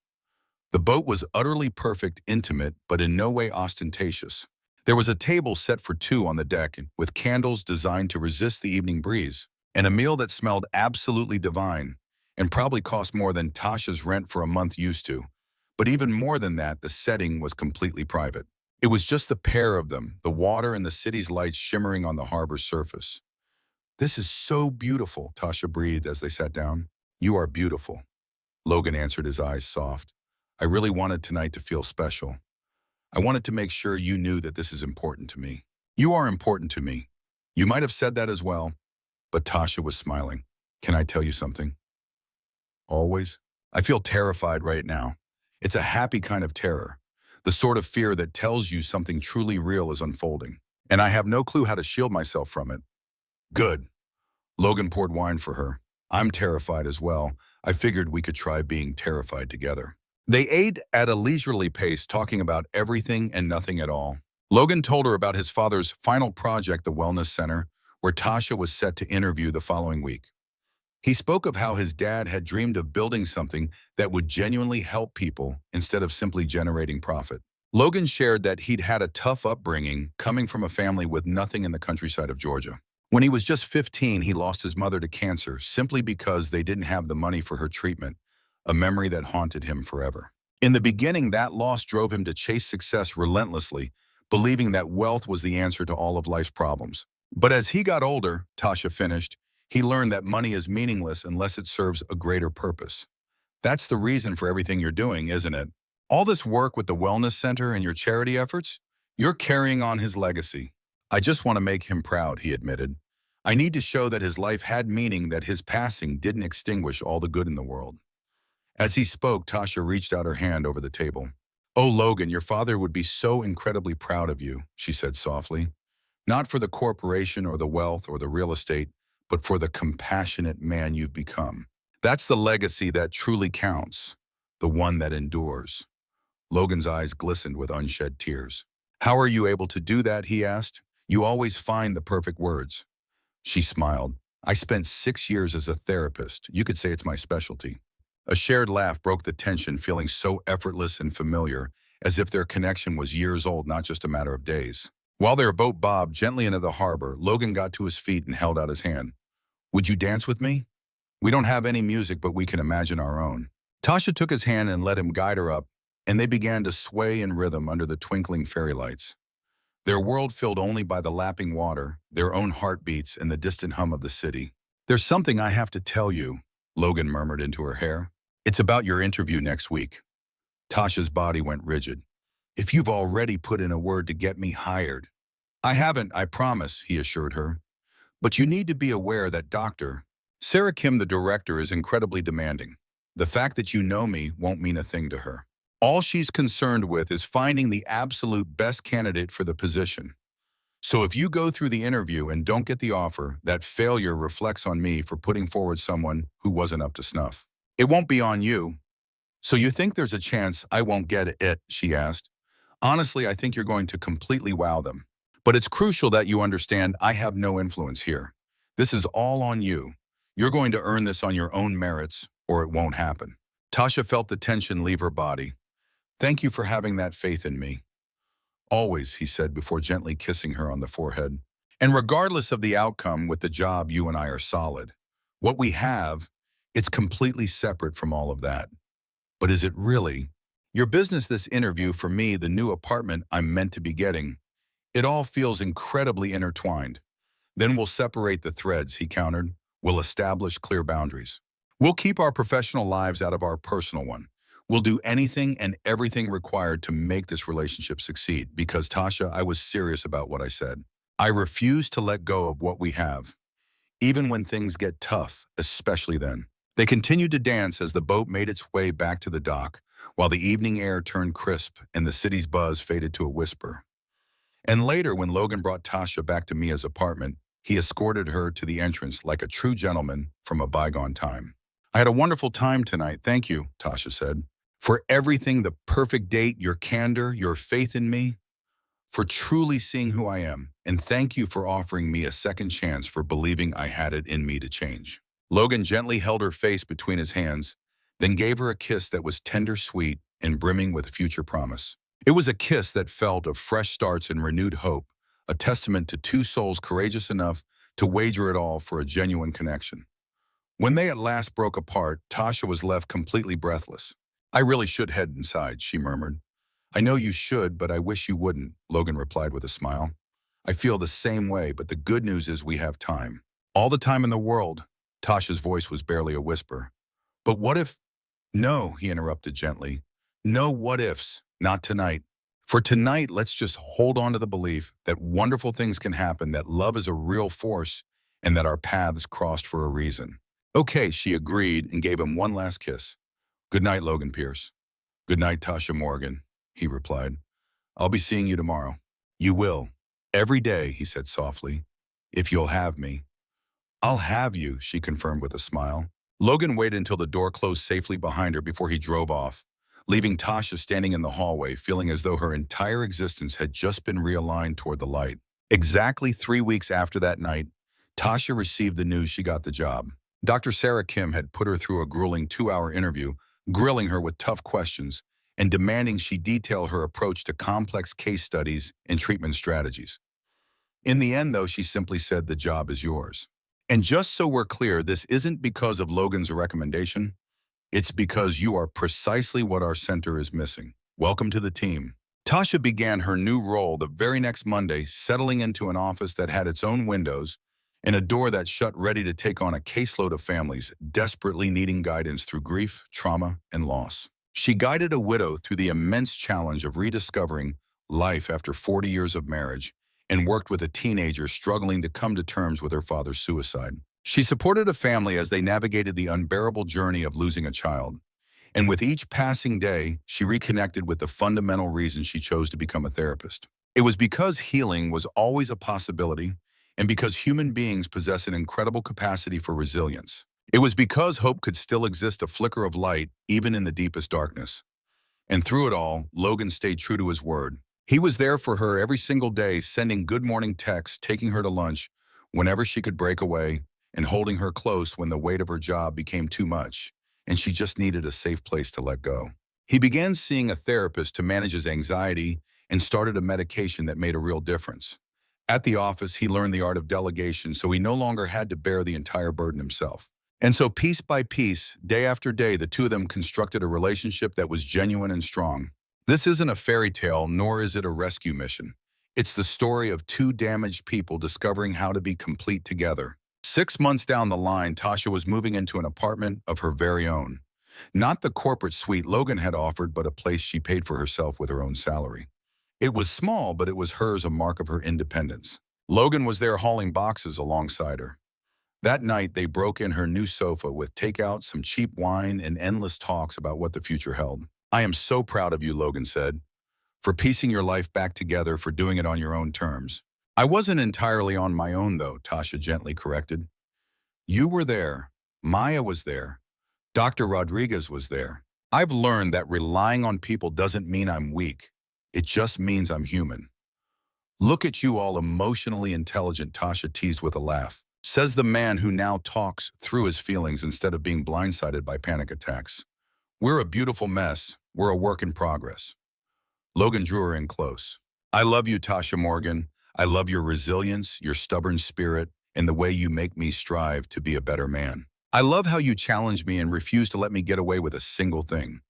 The boat was utterly perfect, intimate, but in no way ostentatious. There was a table set for two on the deck with candles designed to resist the evening breeze, and a meal that smelled absolutely divine and probably cost more than Tasha's rent for a month used to. But even more than that, the setting was completely private. It was just the pair of them, the water and the city's lights shimmering on the harbor's surface. This is so beautiful, Tasha breathed as they sat down. You are beautiful. Logan answered, his eyes soft. I really wanted tonight to feel special. I wanted to make sure you knew that this is important to me. You are important to me. You might have said that as well, but Tasha was smiling. Can I tell you something? Always. I feel terrified right now. It's a happy kind of terror, the sort of fear that tells you something truly real is unfolding, and I have no clue how to shield myself from it. Good. Logan poured wine for her. I'm terrified as well. I figured we could try being terrified together. They ate at a leisurely pace, talking about everything and nothing at all. Logan told her about his father's final project, the Wellness Center, where Tasha was set to interview the following week. He spoke of how his dad had dreamed of building something that would genuinely help people instead of simply generating profit. Logan shared that he'd had a tough upbringing, coming from a family with nothing in the countryside of Georgia. When he was just 15, he lost his mother to cancer simply because they didn't have the money for her treatment, a memory that haunted him forever. In the beginning, that loss drove him to chase success relentlessly, believing that wealth was the answer to all of life's problems. But as he got older, Tasha finished, he learned that money is meaningless unless it serves a greater purpose. That's the reason for everything you're doing, isn't it? All this work with the Wellness Center and your charity efforts, you're carrying on his legacy. I just want to make him proud, he admitted. I need to show that his life had meaning, that his passing didn't extinguish all the good in the world. As he spoke, Tasha reached out her hand over the table. Oh, Logan, your father would be so incredibly proud of you, she said softly. Not for the corporation or the wealth or the real estate, but for the compassionate man you've become. That's the legacy that truly counts, the one that endures. Logan's eyes glistened with unshed tears. How are you able to do that, he asked. You always find the perfect words. She smiled. I spent 6 years as a therapist. You could say it's my specialty. A shared laugh broke the tension, feeling so effortless and familiar, as if their connection was years old, not just a matter of days. While their boat bobbed gently into the harbor, Logan got to his feet and held out his hand. Would you dance with me? We don't have any music, but we can imagine our own. Tasha took his hand and let him guide her up, and they began to sway in rhythm under the twinkling fairy lights. Their world filled only by the lapping water, their own heartbeats, and the distant hum of the city. There's something I have to tell you, Logan murmured into her hair. It's about your interview next week. Tasha's body went rigid. If you've already put in a word to get me hired. I haven't, I promise, he assured her. But you need to be aware that Dr. Sarah Kim, the director, is incredibly demanding. The fact that you know me won't mean a thing to her. All she's concerned with is finding the absolute best candidate for the position. So if you go through the interview and don't get the offer, that failure reflects on me for putting forward someone who wasn't up to snuff. It won't be on you. So you think there's a chance I won't get it, she asked. Honestly, I think you're going to completely wow them. But it's crucial that you understand I have no influence here. This is all on you. You're going to earn this on your own merits, or it won't happen. Tasha felt the tension leave her body. Thank you for having that faith in me. Always, he said before gently kissing her on the forehead. And regardless of the outcome with the job, you and I are solid. What we have, it's completely separate from all of that. But is it really? Your business, this interview, for me, the new apartment I'm meant to be getting, it all feels incredibly intertwined. Then we'll separate the threads, he countered. We'll establish clear boundaries. We'll keep our professional lives out of our personal one. We'll do anything and everything required to make this relationship succeed because, Tasha, I was serious about what I said. I refuse to let go of what we have, even when things get tough, especially then. They continued to dance as the boat made its way back to the dock, while the evening air turned crisp and the city's buzz faded to a whisper. And later, when Logan brought Tasha back to Mia's apartment, he escorted her to the entrance like a true gentleman from a bygone time. I had a wonderful time tonight, thank you, Tasha said. For everything, the perfect date, your candor, your faith in me, for truly seeing who I am, and thank you for offering me a second chance for believing I had it in me to change. Logan gently held her face between his hands, then gave her a kiss that was tender, sweet, and brimming with future promise. It was a kiss that felt of fresh starts and renewed hope, a testament to two souls courageous enough to wager it all for a genuine connection. When they at last broke apart, Tasha was left completely breathless. I really should head inside, she murmured. I know you should, but I wish you wouldn't, Logan replied with a smile. I feel the same way, but the good news is we have time. All the time in the world. Tasha's voice was barely a whisper. But what if... No, he interrupted gently. No what ifs, not tonight. For tonight, let's just hold on to the belief that wonderful things can happen, that love is a real force, and that our paths crossed for a reason. Okay, she agreed and gave him one last kiss. Good night, Logan Pierce. Good night, Tasha Morgan, he replied. I'll be seeing you tomorrow. You will. Every day, he said softly. If you'll have me. I'll have you, she confirmed with a smile. Logan waited until the door closed safely behind her before he drove off, leaving Tasha standing in the hallway, feeling as though her entire existence had just been realigned toward the light. Exactly 3 weeks after that night, Tasha received the news she got the job. Dr. Sarah Kim had put her through a grueling 2-hour interview, grilling her with tough questions and demanding she detail her approach to complex case studies and treatment strategies. In the end, though, she simply said, the job is yours. And just so we're clear, this isn't because of Logan's recommendation. It's because you are precisely what our center is missing. Welcome to the team. Tasha began her new role the very next Monday, settling into an office that had its own windows and a door that shut, ready to take on a caseload of families desperately needing guidance through grief, trauma, and loss. She guided a widow through the immense challenge of rediscovering life after 40 years of marriage and worked with a teenager struggling to come to terms with her father's suicide. She supported a family as they navigated the unbearable journey of losing a child. And with each passing day, she reconnected with the fundamental reason she chose to become a therapist. It was because healing was always a possibility, and because human beings possess an incredible capacity for resilience. It was because hope could still exist, a flicker of light, even in the deepest darkness. And through it all, Logan stayed true to his word. He was there for her every single day, sending good morning texts, taking her to lunch whenever she could break away, and holding her close when the weight of her job became too much, and she just needed a safe place to let go. He began seeing a therapist to manage his anxiety and started a medication that made a real difference. At the office, he learned the art of delegation, so he no longer had to bear the entire burden himself. And so piece by piece, day after day, the two of them constructed a relationship that was genuine and strong. This isn't a fairy tale, nor is it a rescue mission. It's the story of two damaged people discovering how to be complete together. 6 months down the line, Tasha was moving into an apartment of her very own. Not the corporate suite Logan had offered, but a place she paid for herself with her own salary. It was small, but it was hers, a mark of her independence. Logan was there hauling boxes alongside her. That night, they broke in her new sofa with takeout, some cheap wine, and endless talks about what the future held. I am so proud of you, Logan said, for piecing your life back together, for doing it on your own terms. I wasn't entirely on my own, though, Tasha gently corrected. You were there. Maya was there. Dr. Rodriguez was there. I've learned that relying on people doesn't mean I'm weak. It just means I'm human. Look at you all emotionally intelligent, Tasha teased with a laugh. Says the man who now talks through his feelings instead of being blindsided by panic attacks. We're a beautiful mess. We're a work in progress. Logan drew her in close. I love you, Tasha Morgan. I love your resilience, your stubborn spirit, and the way you make me strive to be a better man. I love how you challenge me and refuse to let me get away with a single thing.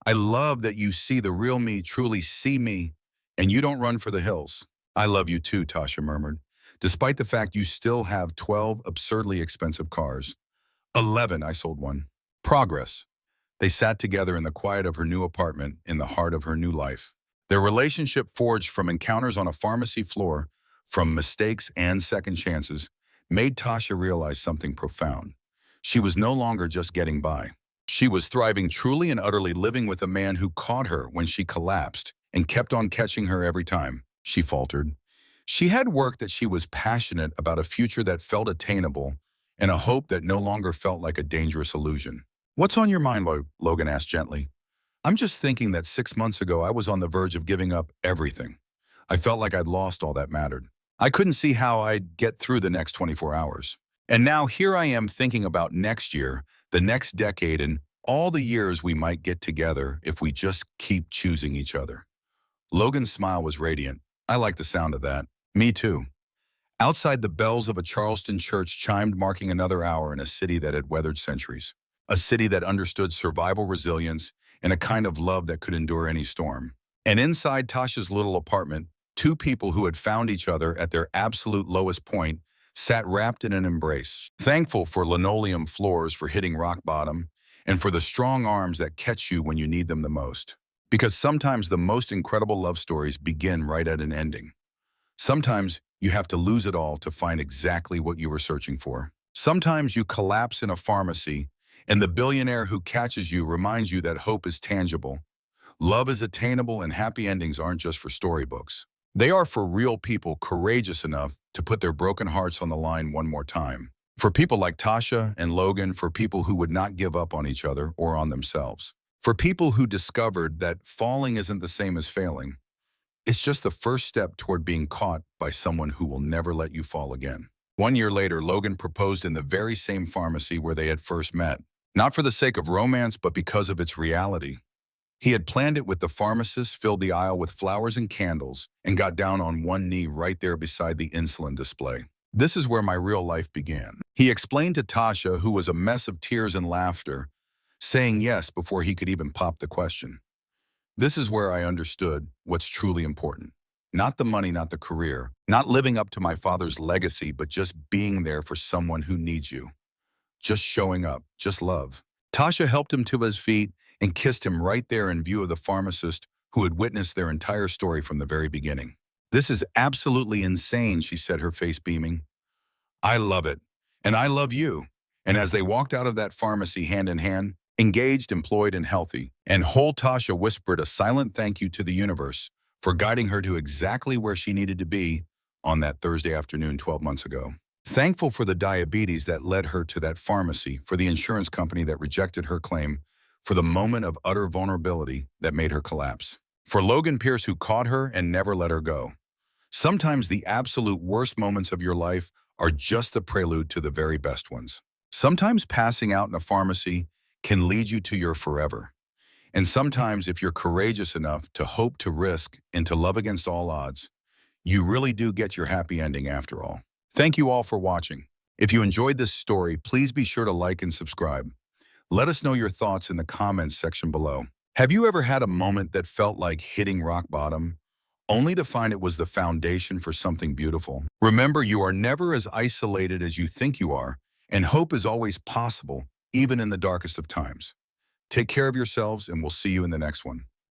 I love that you see the real me, truly see me, and you don't run for the hills. I love you too, Tasha murmured, despite the fact you still have 12 absurdly expensive cars. 11, I sold one. Progress. They sat together in the quiet of her new apartment in the heart of her new life. Their relationship forged from encounters on a pharmacy floor, from mistakes and second chances, made Tasha realize something profound. She was no longer just getting by. She was thriving truly and utterly, living with a man who caught her when she collapsed and kept on catching her every time she faltered. She had work that she was passionate about, a future that felt attainable, and a hope that no longer felt like a dangerous illusion. What's on your mind, Logan asked gently. I'm just thinking that 6 months ago I was on the verge of giving up everything. I felt like I'd lost all that mattered. I couldn't see how I'd get through the next 24 hours. And now here I am thinking about next year, the next decade, and all the years we might get together if we just keep choosing each other. Logan's smile was radiant. I like the sound of that. Me too. Outside, the bells of a Charleston church chimed, marking another hour in a city that had weathered centuries. A city that understood survival resilience and a kind of love that could endure any storm. And inside Tasha's little apartment, two people who had found each other at their absolute lowest point sat wrapped in an embrace, thankful for linoleum floors for hitting rock bottom, and for the strong arms that catch you when you need them the most. Because sometimes the most incredible love stories begin right at an ending. Sometimes you have to lose it all to find exactly what you were searching for. Sometimes you collapse in a pharmacy, and the billionaire who catches you reminds you that hope is tangible, love is attainable, and happy endings aren't just for storybooks. They are for real people courageous enough to put their broken hearts on the line one more time. For people like Tasha and Logan, for people who would not give up on each other or on themselves. For people who discovered that falling isn't the same as failing. It's just the first step toward being caught by someone who will never let you fall again. 1 year later, Logan proposed in the very same pharmacy where they had first met. Not for the sake of romance, but because of its reality. He had planned it with the pharmacist, filled the aisle with flowers and candles, and got down on one knee right there beside the insulin display. This is where my real life began. He explained to Tasha, who was a mess of tears and laughter, saying yes before he could even pop the question. This is where I understood what's truly important. Not the money, not the career, not living up to my father's legacy, but just being there for someone who needs you. Just showing up, just love. Tasha helped him to his feet and kissed him right there in view of the pharmacist who had witnessed their entire story from the very beginning. This is absolutely insane, she said, her face beaming. I love it, and I love you. And as they walked out of that pharmacy hand in hand, engaged, employed, and healthy, and whole, Tasha whispered a silent thank you to the universe for guiding her to exactly where she needed to be on that Thursday afternoon 12 months ago. Thankful for the diabetes that led her to that pharmacy, for the insurance company that rejected her claim, for the moment of utter vulnerability that made her collapse. For Logan Pierce, who caught her and never let her go. Sometimes the absolute worst moments of your life are just the prelude to the very best ones. Sometimes passing out in a pharmacy can lead you to your forever. And sometimes, if you're courageous enough to hope, to risk, and to love against all odds, you really do get your happy ending after all. Thank you all for watching. If you enjoyed this story, please be sure to like and subscribe. Let us know your thoughts in the comments section below. Have you ever had a moment that felt like hitting rock bottom, only to find it was the foundation for something beautiful? Remember, you are never as isolated as you think you are, and hope is always possible, even in the darkest of times. Take care of yourselves, and we'll see you in the next one.